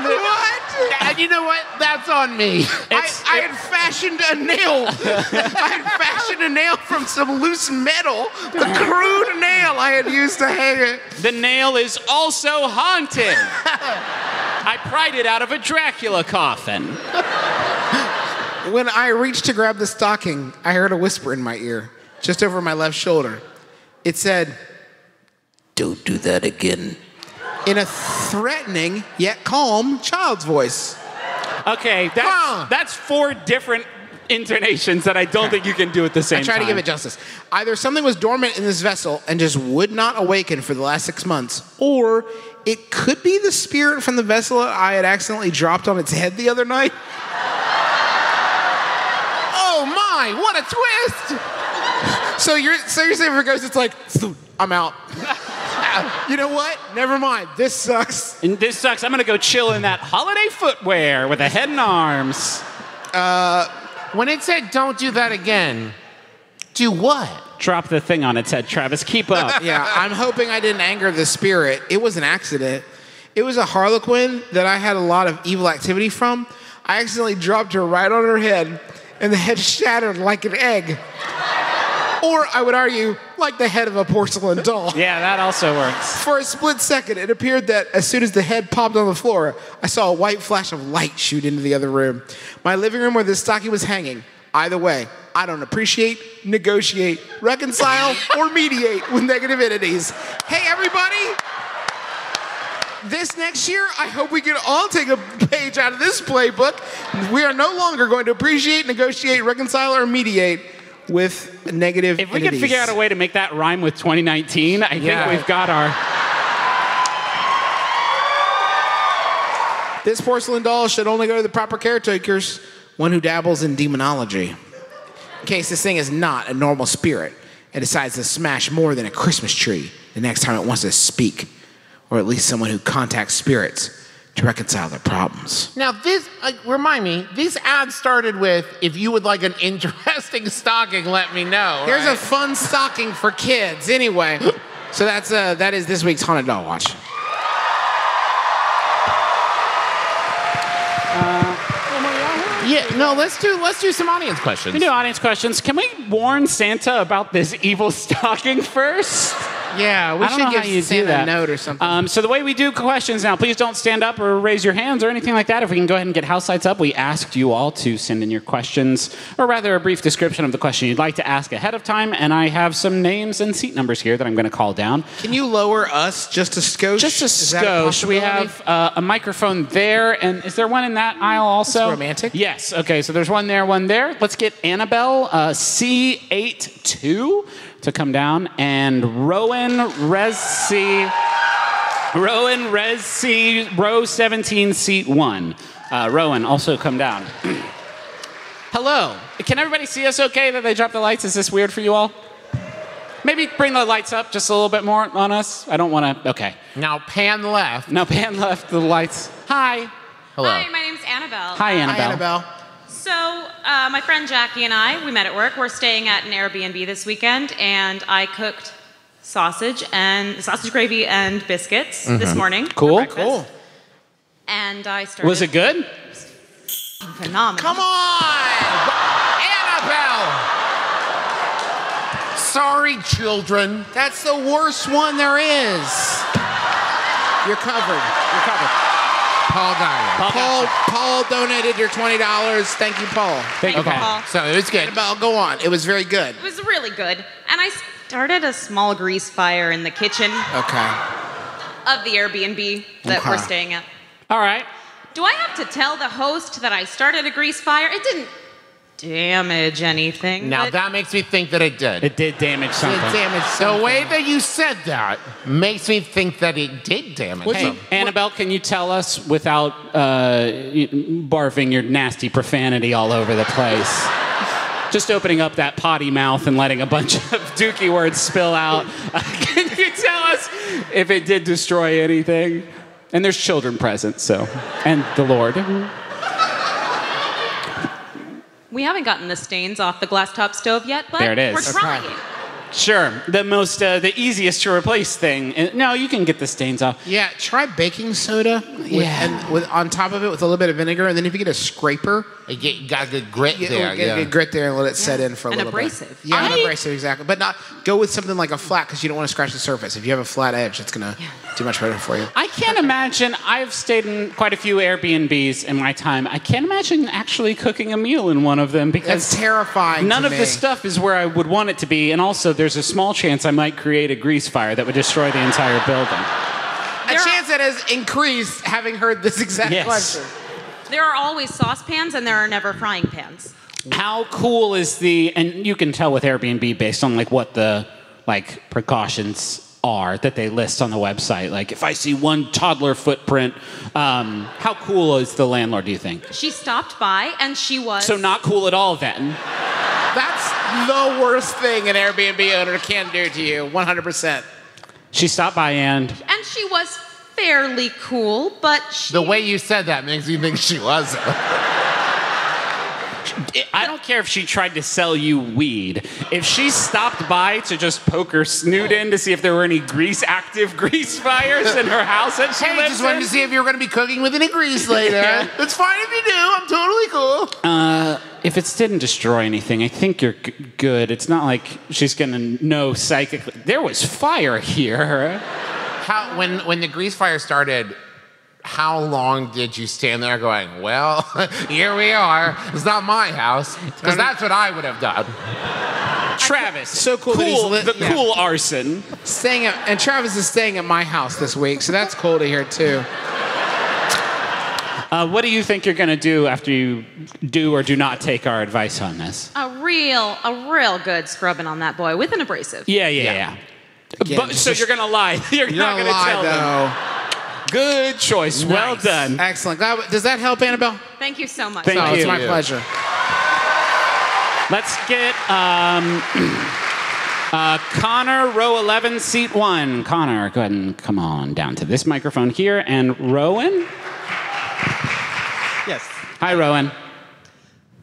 What? and you know what? That's on me. I had fashioned a nail. I had fashioned a nail from some loose metal. The crude nail I had used to hang it. The nail is also haunted. I pried it out of a Dracula coffin. When I reached to grab the stocking, I heard a whisper in my ear, just over my left shoulder. It said, "Don't do that again," in a threatening yet calm child's voice. Okay, that's 4 different intonations that I don't think you can do at the same time. I try to give it justice. Either something was dormant in this vessel and just would not awaken for the last 6 months, or it could be the spirit from the vessel I had accidentally dropped on its head the other night. Oh my, what a twist! So you're saying if it goes, it's like, I'm out. You know what? Never mind. This sucks. And this sucks. I'm going to go chill in that holiday footwear with a head and arms. When it said don't do that again, do what? Drop the thing on its head, Travis. Keep up. Yeah, I'm hoping I didn't anger the spirit. It was an accident. It was a harlequin that I had a lot of evil activity from. I accidentally dropped her right on her head, and the head shattered like an egg. Or, I would argue, like the head of a porcelain doll. Yeah, that also works. For a split second, it appeared that as soon as the head popped on the floor, I saw a white flash of light shoot into the other room. My living room where the stocking was hanging. Either way, I don't appreciate, negotiate, reconcile, or mediate with negative entities. Hey, everybody! This next year, I hope we can all take a page out of this playbook. We are no longer going to appreciate, negotiate, reconcile, or mediate with negative If we entities. can figure out a way to make that rhyme with 2019, I think we've got our... This porcelain doll should only go to the proper caretakers, one who dabbles in demonology. In case this thing is not a normal spirit. and decides to smash more than a Christmas tree the next time it wants to speak, or at least someone who contacts spirits to reconcile their problems. Now, this, remind me, this ad started with, if you would like an interesting stocking, let me know. Here's right? a fun stocking for kids. Anyway, so that is this week's Haunted Doll Watch. Yeah, no, let's do some audience questions. We do audience questions. Can we warn Santa about this evil stocking first? Yeah, we I don't should know how give you do Santa that. a note or something. So the way we do questions now, please don't stand up or raise your hands or anything like that. If we can go ahead and get house lights up, we asked you all to send in your questions, or rather a brief description of the question you'd like to ask ahead of time, and I have some names and seat numbers here that I'm going to call down. Can you lower us just a skosh? Just a Is that skosh. We possibility? have a microphone there, and is there one in that aisle also? That's romantic. Yes. Okay, so there's one there, one there. Let's get Annabelle, C82, to come down, and Rowan Resi, row 17, seat 1. Rowan, also come down. Hello. Can everybody see us okay that they dropped the lights? Is this weird for you all? Maybe bring the lights up just a little bit more on us. I don't want to. Okay. Now pan left. Now pan left the lights. Hi. Hello. Hi, my name's Annabelle. Hi, Annabelle. Hi, Annabelle. So, my friend Jackie and I, we met at work. We're staying at an Airbnb this weekend, and I cooked sausage gravy and biscuits this morning. for Cool. breakfast. Cool. And I started. Was it good? Phenomenal. Come on! Annabelle! Sorry, children. That's the worst one there is. You're covered. You're covered. Paul got Paul donated your $20. Thank you, Paul. Thank you, Okay. Paul. it. So it was good. Annabelle, go on. It was very good. It was really good. And I started a small grease fire in the kitchen Okay. of the Airbnb that we're Okay. staying at. All right. Do I have to tell the host that I started a grease fire? It didn't damage anything. Now but that makes me think that it did. It did damage something. The way that you said that makes me think that it did damage Hey, something. Annabelle, can you tell us without barfing your nasty profanity all over the place? Just opening up that potty mouth and letting a bunch of dookie words spill out. Can you tell us if it did destroy anything? And there's children present, so. And the Lord. we haven't gotten the stains off the glass top stove yet, but There it is. we're trying. Sure. The easiest to replace thing. And, no, you can get the stains off. Yeah, try baking soda. With on top of it with a little bit of vinegar, and then if you get a scraper, You got good grit there. get a grit there and let it set in for a An little abrasive. bit. Yeah, an abrasive, exactly. But not go with something like a flat because you don't want to scratch the surface. If you have a flat edge, it's gonna do much better for you. I can't imagine. I've stayed in quite a few Airbnbs in my time. I can't imagine actually cooking a meal in one of them because That's terrifying. none to of me. the stuff is where I would want it to be. And also, there's a small chance I might create a grease fire that would destroy the entire building. A chance that has increased having heard this exact Yes. question. There are always saucepans and there are never frying pans. How cool is and you can tell with Airbnb based on like what the precautions are that they list on the website. Like if I see one toddler footprint, how cool is the landlord, do you think? She stopped by and she was. So not cool at all then. That's the worst thing an Airbnb owner can do to you. 100%. She stopped by and she was fairly cool, but she. The way you said that makes me think she was. I don't care if she tried to sell you weed. If she stopped by to just poke her snoot in to see if there were any active grease fires in her house that she Hey, lives just wanted in. to see if you were going to be cooking with any grease later. Yeah. It's fine if you do. I'm totally cool. If it didn't destroy anything, I think you're good. It's not like she's going to know psychically. There was fire here. When the grease fire started, how long did you stand there going, well, here we are. It's not my house. Because that's what I would have done. Travis. So cool that he's lit- yeah. Cool arson. And Travis is staying at my house this week, so that's cool to hear too. What do you think you're going to do after you do or do not take our advice on this? A real good scrubbing on that boy with an abrasive. Yeah. Again, But, so you're going to lie. You're not going to tell them. Good choice. Nice. Well done. Excellent. Does that help, Annabelle? Thank you so much. Thank Oh, you. it's my pleasure. Let's get Connor, row 11, seat 1. Connor, go ahead and come on down to this microphone here. And Rowan? Yes. Hi, Rowan.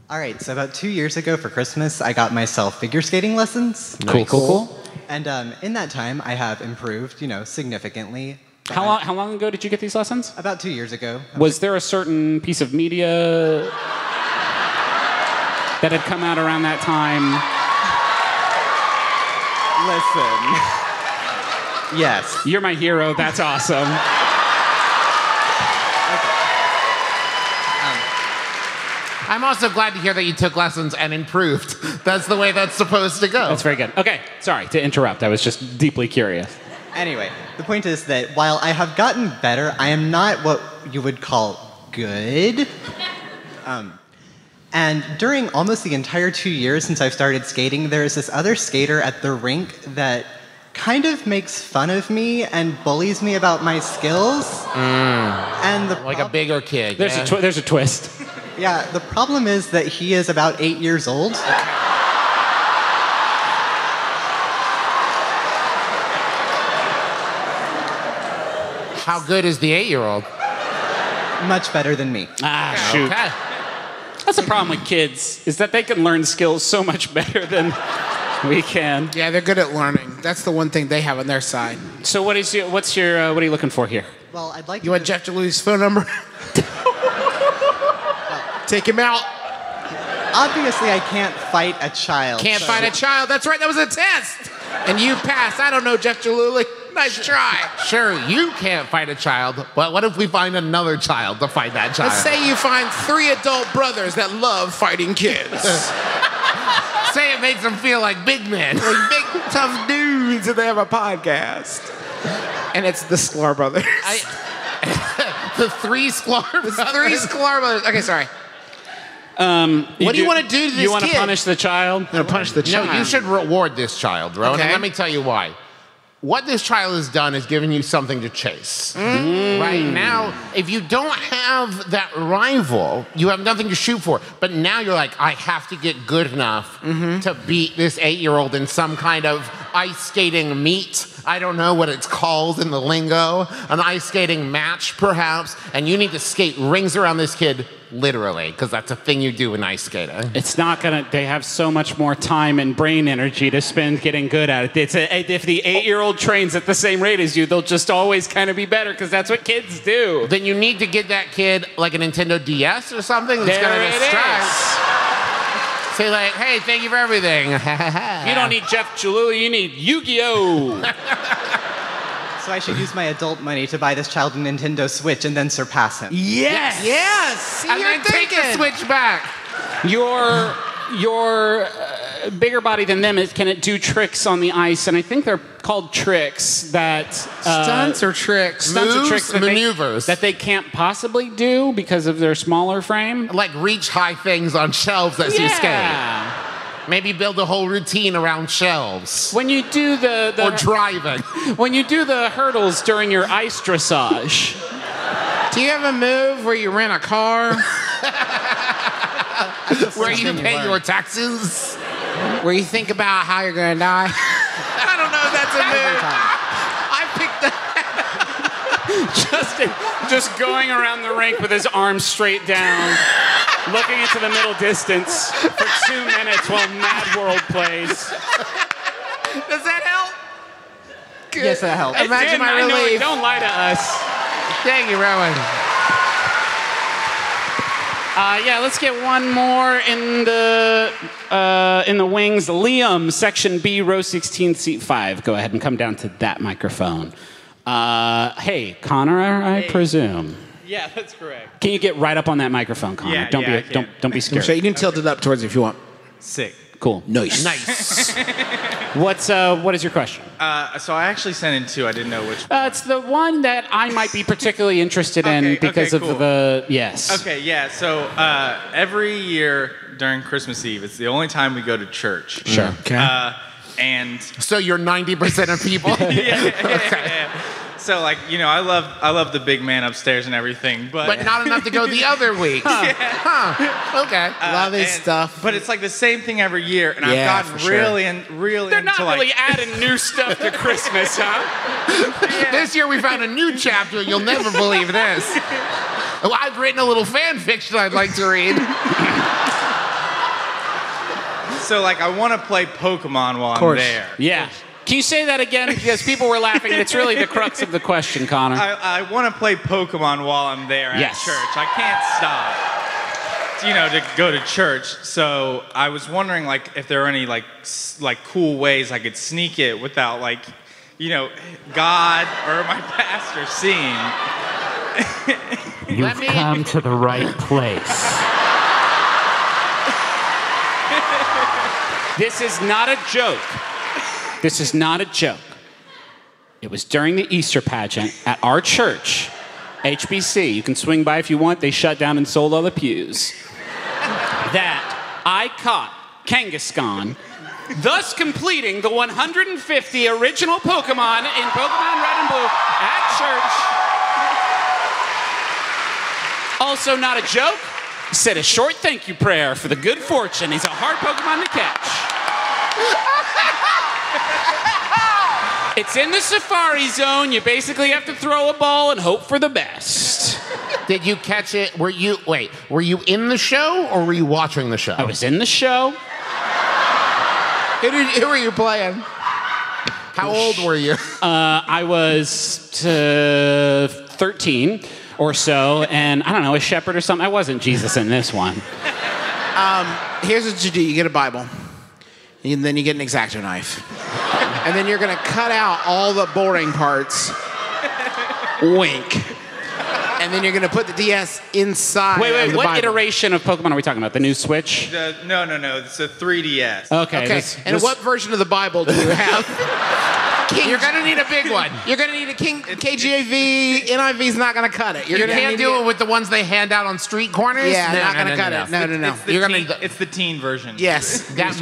All right, so about 2 years ago for Christmas, I got myself figure skating lessons. Cool. And in that time, I have improved, significantly. How long ago did you get these lessons? About 2 years ago. Was there a certain piece of media that had come out around that time? Listen. Yes. You're my hero. That's awesome. I'm also glad to hear that you took lessons and improved. That's the way that's supposed to go. That's very good. Okay, sorry to interrupt. I was just deeply curious. Anyway, the point is that while I have gotten better, I am not what you would call good. And during almost the entire 2 years since I've started skating, there is this other skater at the rink that kind of makes fun of me and bullies me about my skills. And like a bigger kid. There's a twist. Yeah, the problem is that he is about 8 years old. How good is the 8-year-old? Much better than me. Shoot. Okay. That's the problem with kids, is that they can learn skills so much better than we can. Yeah, they're good at learning. That's the one thing they have on their side. So what are you looking for here? Well, I'd like You want Jeff Jalousi's phone number? Take him out. Obviously, I can't fight a child. Can't fight a child. That's right. That was a test. And you passed. I don't know, Jeff Jaluli. Nice try. Sure, you can't fight a child, but what if we find another child to fight that child? Let's say you find 3 adult brothers that love fighting kids. Say it makes them feel like big men. Like big, tough dudes, and they have a podcast. And it's the Sklar brothers. The 3 Sklar brothers. 3 Sklar brothers. Okay, sorry. What do you want to do to this You want to kid? punish the child? I'm going to punish the child. No, you should reward this child, Rowan. Okay. And let me tell you why. What this child has done is given you something to chase. Right now, if you don't have that rival, you have nothing to shoot for. But now you're like, I have to get good enough to beat this 8-year-old in some kind of ice skating meet. I don't know what it's called in the lingo. An ice skating match, perhaps. And you need to skate rings around this kid, literally, because that's a thing you do in ice skating. It's not they have so much more time and brain energy to spend getting good at it. If the 8-year-old trains at the same rate as you, they'll just always kind of be better, because that's what kids do. Then you need to get that kid like a Nintendo DS or something that's going to distract. Say like, hey, thank you for everything. You don't need Jeff Jaluli, you need Yu-Gi-Oh! So I should use my adult money to buy this child a Nintendo Switch and then surpass him. Yes. Yes. See, And you're then take thinking. the Switch back. Your bigger body than them, can it do tricks on the ice? And I think they're called tricks that... Stunts or tricks? Stunts or Moves, tricks that maneuvers. that they can't possibly do because of their smaller frame. Like reach high things on shelves as you skate. Maybe build a whole routine around shelves. When you do Or driving. when you do the hurdles during your ice dressage, Do you have a move where you rent a car? Where you pay your taxes. Where you think about how you're going to die? I don't know if that's a move. I picked that. just going around the rink with his arms straight down, looking into the middle distance for 2 minutes while Mad World plays. Does that help? Good. Yes, that helps. Imagine my relief. Don't lie to us. Thank you, Rowan. Yeah, let's get one more in the wings. Liam, section B, row 16, seat 5. Go ahead and come down to that microphone. Hey, Connor, I presume. Yeah, that's correct. Can you get right up on that microphone, Connor? Yeah, don't I be can. don't be scared. So you can tilt it up towards it if you want. Sick. Cool. Nice. Nice. What is your question? So I actually sent in 2. I didn't know which. It's the one that I might be particularly interested in because of cool. the yes. Okay, yeah. So every year during Christmas Eve, it's the only time we go to church. Sure. Okay. And So you're 90% of people? yeah. So like, you know, I love the big man upstairs and everything, But not enough to go the other week. Okay. Love his stuff. But it's like the same thing every year, and Yeah, I've for gotten sure. really They're into not like really adding new stuff to Christmas, huh? This year we found a new chapter. You'll never believe this. Oh, I've written a little fan fiction I'd like to read. So like I want to play Pokemon while I'm there. Yeah. Can you say that again? Because people were laughing, and it's really the crux of the question, Connor. I want to play Pokemon while I'm there at Yes. church. I can't stop, you know, to go to church. So I was wondering, like, if there are any like cool ways I could sneak it without, like, you know, God or my pastor seeing. You've come to the right place. This is not a joke. This is not a joke. It was during the Easter pageant at our church, HBC. You can swing by if you want. They shut down and sold all the pews. That I caught Kangaskhan, thus completing the 150 original Pokemon in Pokemon Red and Blue at church. Also not a joke. He said a short thank you prayer for the good fortune. He's a hard Pokemon to catch. It's in the Safari Zone. You basically have to throw a ball and hope for the best. Did you catch it? Were you in the show or were you watching the show? I was in the show. Who were you playing? How old were you? I was 13 or so, and I don't know, a shepherd or something. I wasn't Jesus in this one. Here's what you do. You get a Bible. And then you get an X-Acto knife. And then you're going to cut out all the boring parts. Wink. And then you're going to put the DS inside Wait, of the what Bible. iteration of Pokemon are we talking about? The new Switch? No. It's a 3DS. Okay. And what version of the Bible do you have? You're gonna need a big one. You're going to need a KJV. NIV's not going to cut it. You can't do it with the ones they hand out on street corners. Yeah, No, not no, going to no, cut no. it. No. It's the teen version. Yes. That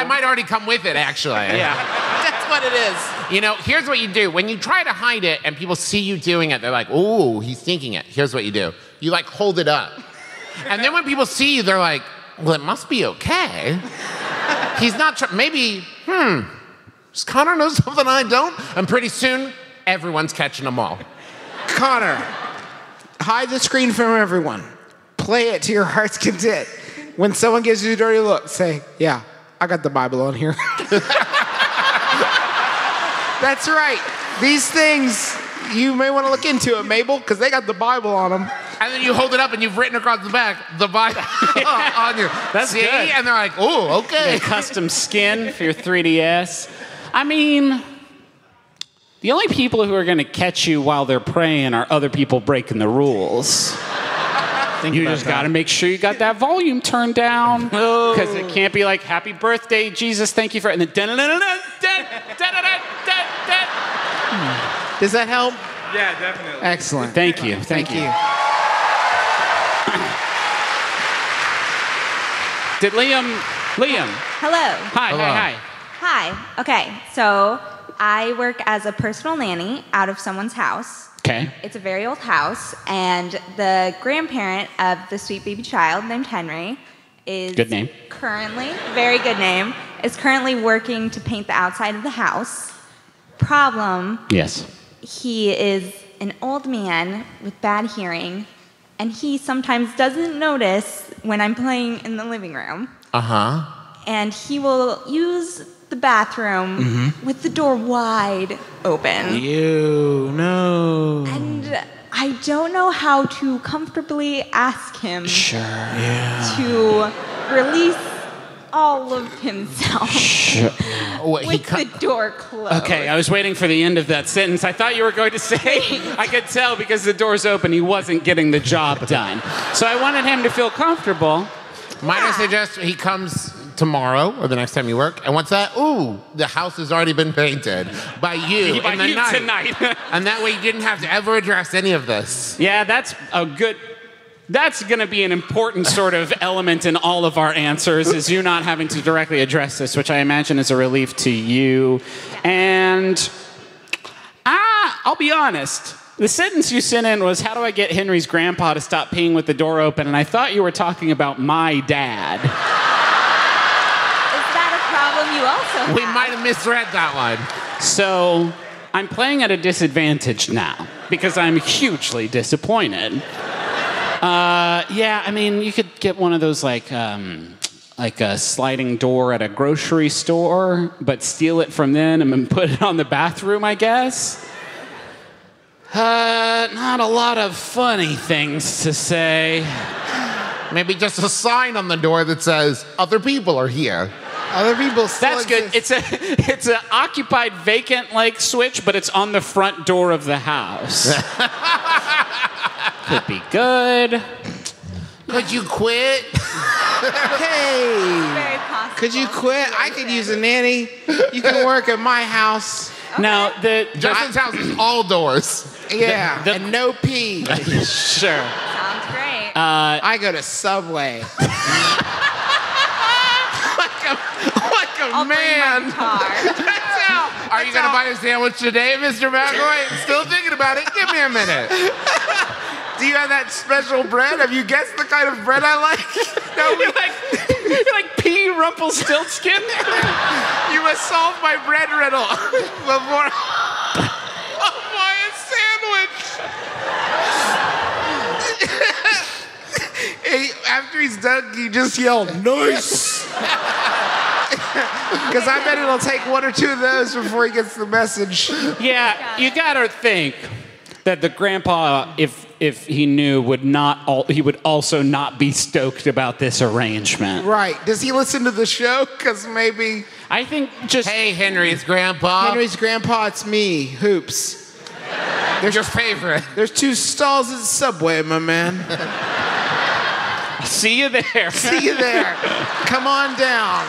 might already come with it, actually. Yeah. That's what it is. You know, here's what you do. When you try to hide it and people see you doing it, they're like, "Ooh, he's thinking it." Here's what you do. You like hold it up. And then when people see you, they're like, "Well, it must be okay. He's not maybe, does Connor know something I don't?" And pretty soon, everyone's catching them all. Connor, hide the screen from everyone. Play it to your heart's content. When someone gives you a dirty look, say, "Yeah, I got the Bible on here." That's right. These things, you may want to look into it, Mabel, because they got the Bible on them. And then you hold it up and you've written across the back, the Bible on your... That's See? good. And they're like, "Oh, okay." Custom skin for your 3DS. I mean, the only people who are going to catch you while they're praying are other people breaking the rules. You just got to make sure you got that volume turned down. Because it can't be like, "Happy birthday, Jesus, thank you for..." And then... Does that help? Yeah, definitely. Excellent. Thank you. Thank you. Did Liam... Hello. Hi. Hi. Okay, so I work as a personal nanny out of someone's house. Okay. It's a very old house, and the grandparent of the sweet baby child named Henry is Good name. Very good name, is currently working to paint the outside of the house. Problem, Yes. he is an old man with bad hearing, and he sometimes doesn't notice when I'm playing in the living room. Uh-huh. And he will use the bathroom with the door wide open. No. And I don't know how to comfortably ask him to release all of himself with the door closed. Okay, I was waiting for the end of that sentence. I thought you were going to say, I could tell because the door's open, he wasn't getting the job done. So I wanted him to feel comfortable. Might I suggest he comes tomorrow or the next time you work, and what's that? Ooh, the house has already been painted by you By in the you night. tonight. And that way you didn't have to ever address any of this. Yeah, that's going to be an important sort of element in all of our answers, is you not having to directly address this, which I imagine is a relief to you. And I'll be honest. The sentence you sent in was, how do I get Henry's grandpa to stop peeing with the door open? And I thought you were talking about my dad. Is that a problem you also have? We might have misread that one. So I'm playing at a disadvantage now because I'm hugely disappointed. Yeah, I mean, you could get one of those like a sliding door at a grocery store, but steal it from them and then put it on the bathroom, I guess. Not a lot of funny things to say. Maybe just a sign on the door that says, other people are here. Other people still That's good. It's an occupied vacant like switch, but it's on the front door of the house. Could be good. Could you quit? Hey, Very possible. could you quit? I could use a nanny. You can work at my house. Now, Justin's house is all doors. Yeah, and no pee. Sure. Sounds great. I go to Subway. like a I'll man. bring my car. Are you going to buy a sandwich today, Mr. McElroy? Still thinking about it. Give me a minute. Do you have that special bread? Have you guessed the kind of bread I like? No, You're like P. Rumpelstiltskin. you must solve my bread riddle before I'll buy a sandwich. After he's done, you just yell, nice. Because I bet it'll take one or two of those before he gets the message. Yeah, you gotta think that the grandpa, if he knew, he would also not be stoked about this arrangement. Right. Does he listen to the show? Because maybe... I think just... Hey, Henry's grandpa. Henry's grandpa, it's me, Hoops. There's your favorite. There's 2 stalls at Subway, my man. See you there. See you there. Come on down.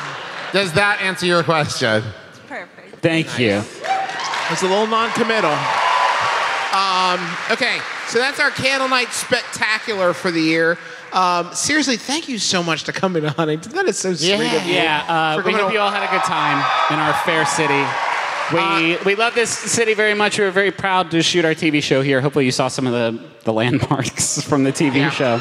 Does that answer your question? Perfect. Thank you. It's a little non-committal. Okay, so that's our Candlenight Spectacular for the year. Seriously, thank you so much to coming to Huntington. That is so sweet of you. Yeah, we hope you all had a good time in our fair city. We love this city very much. We're very proud to shoot our TV show here. Hopefully you saw some of the landmarks from the TV show.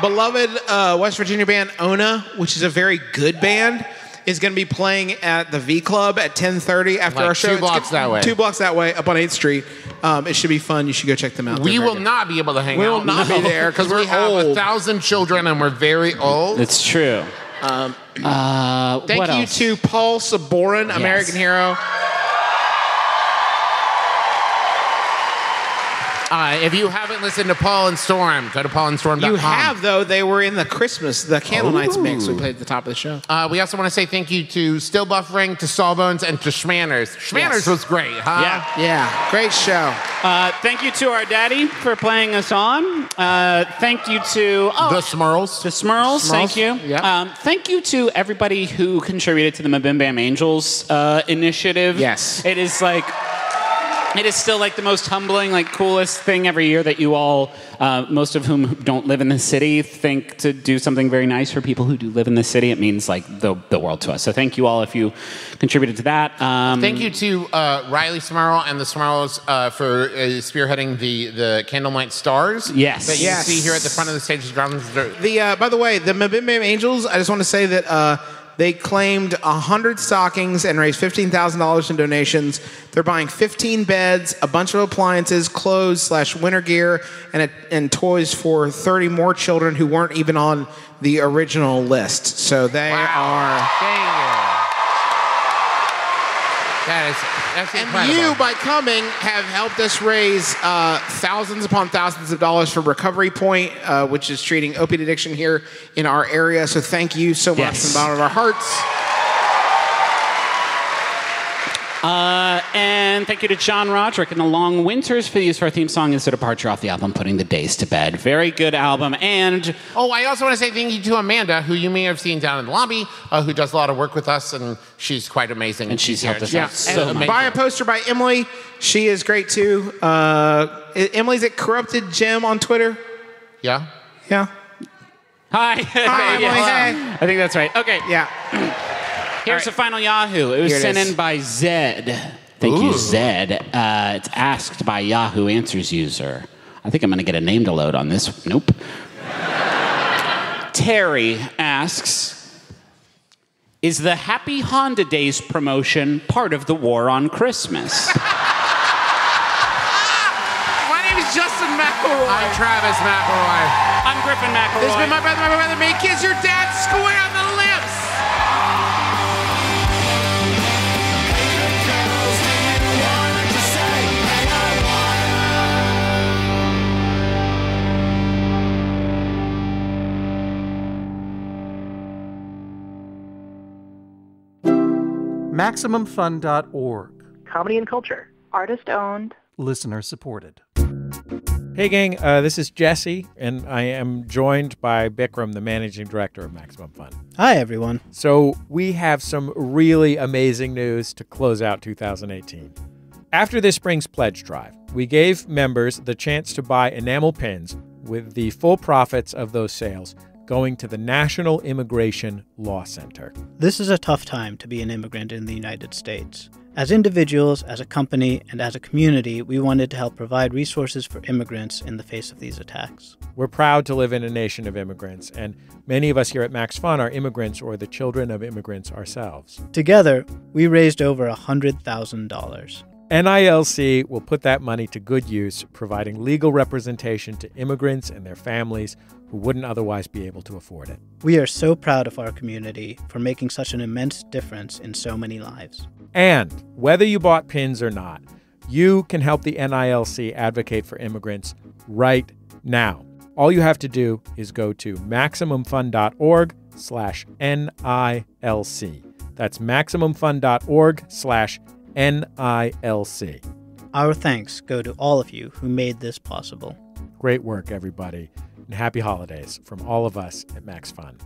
Beloved West Virginia band Ona, which is a very good band, is going to be playing at the V Club at 10:30 after our show. 2 blocks that way. 2 blocks that way, up on 8th Street. It should be fun. You should go check them out. We will not be able to hang out. We will not be there because we we're have old. 1,000 children and we're very old. It's true. Thank what you else? to Paul Saborin, American hero. If you haven't listened to Paul and Storm, go to paulandstorm.com. You have, though. They were in the Candlenights mix we played at the top of the show. We also want to say thank you to Still Buffering, to Sawbones, and to Schmanners. Schmanners was great, huh? Yeah, great show. Thank you to our daddy for playing us on. Thank you to the Smurls. The Smurls, thank you. Yeah. Thank you to everybody who contributed to the MBMBaM Angels initiative. Yes. It is still like the most humbling, like coolest thing every year that you all, most of whom don't live in the city, think to do something very nice for people who do live in the city. It means like the world to us. So thank you all if you contributed to that. Thank you to Riley Smurl and the Smurls for spearheading the Candlelight Stars. Yes. That you see here at the front of the stage. By the way, the MBMBaM Angels, I just want to say that they claimed 100 stockings and raised $15,000 in donations. They're buying 15 beds, a bunch of appliances, clothes / winter gear, and toys for 30 more children who weren't even on the original list. So they are... That's and incredible. you, by coming, have helped us raise thousands upon thousands of dollars for Recovery Point, which is treating opiate addiction here in our area. So thank you so much from the bottom of our hearts. And thank you to John Roderick and the Long Winters for the use of our theme song as a departure off the album Putting the Days to Bed. Very good album. And I also want to say thank you to Amanda, who you may have seen down in the lobby, who does a lot of work with us, and she's quite amazing. And she's helped us here. out so much. Buy a poster by Emily. She is great too. Emily's at Corrupted Gem on Twitter. Yeah. Yeah. Hi. Hi, Emily. Hey. I think that's right. Okay. Yeah. Here's the final Yahoo. It was Here it sent is. in by Zed. Thank you, Zed. It's asked by Yahoo Answers user. I think I'm going to get a name to load on this. Nope. Terry asks, is the Happy Honda Days promotion part of the war on Christmas? My name is Justin McElroy. I'm Travis McElroy. I'm Griffin McElroy. This has been my brother, me. Kiss your dad square on the lips. MaximumFun.org. Comedy and culture. Artist owned. Listener supported. Hey gang, this is Jesse, and I am joined by Bikram, the managing director of Maximum Fun. Hi everyone. So we have some really amazing news to close out 2018. After this spring's pledge drive, we gave members the chance to buy enamel pins with the full profits of those sales going to the National Immigration Law Center. This is a tough time to be an immigrant in the United States. As individuals, as a company, and as a community, we wanted to help provide resources for immigrants in the face of these attacks. We're proud to live in a nation of immigrants, and many of us here at Max Fun are immigrants or the children of immigrants ourselves. Together, we raised over $100,000. NILC will put that money to good use, providing legal representation to immigrants and their families who wouldn't otherwise be able to afford it. We are so proud of our community for making such an immense difference in so many lives. And whether you bought pins or not, you can help the NILC advocate for immigrants right now. All you have to do is go to MaximumFun.org/NILC. That's MaximumFun.org/NILC. Our thanks go to all of you who made this possible. Great work, everybody, and happy holidays from all of us at Max Fun.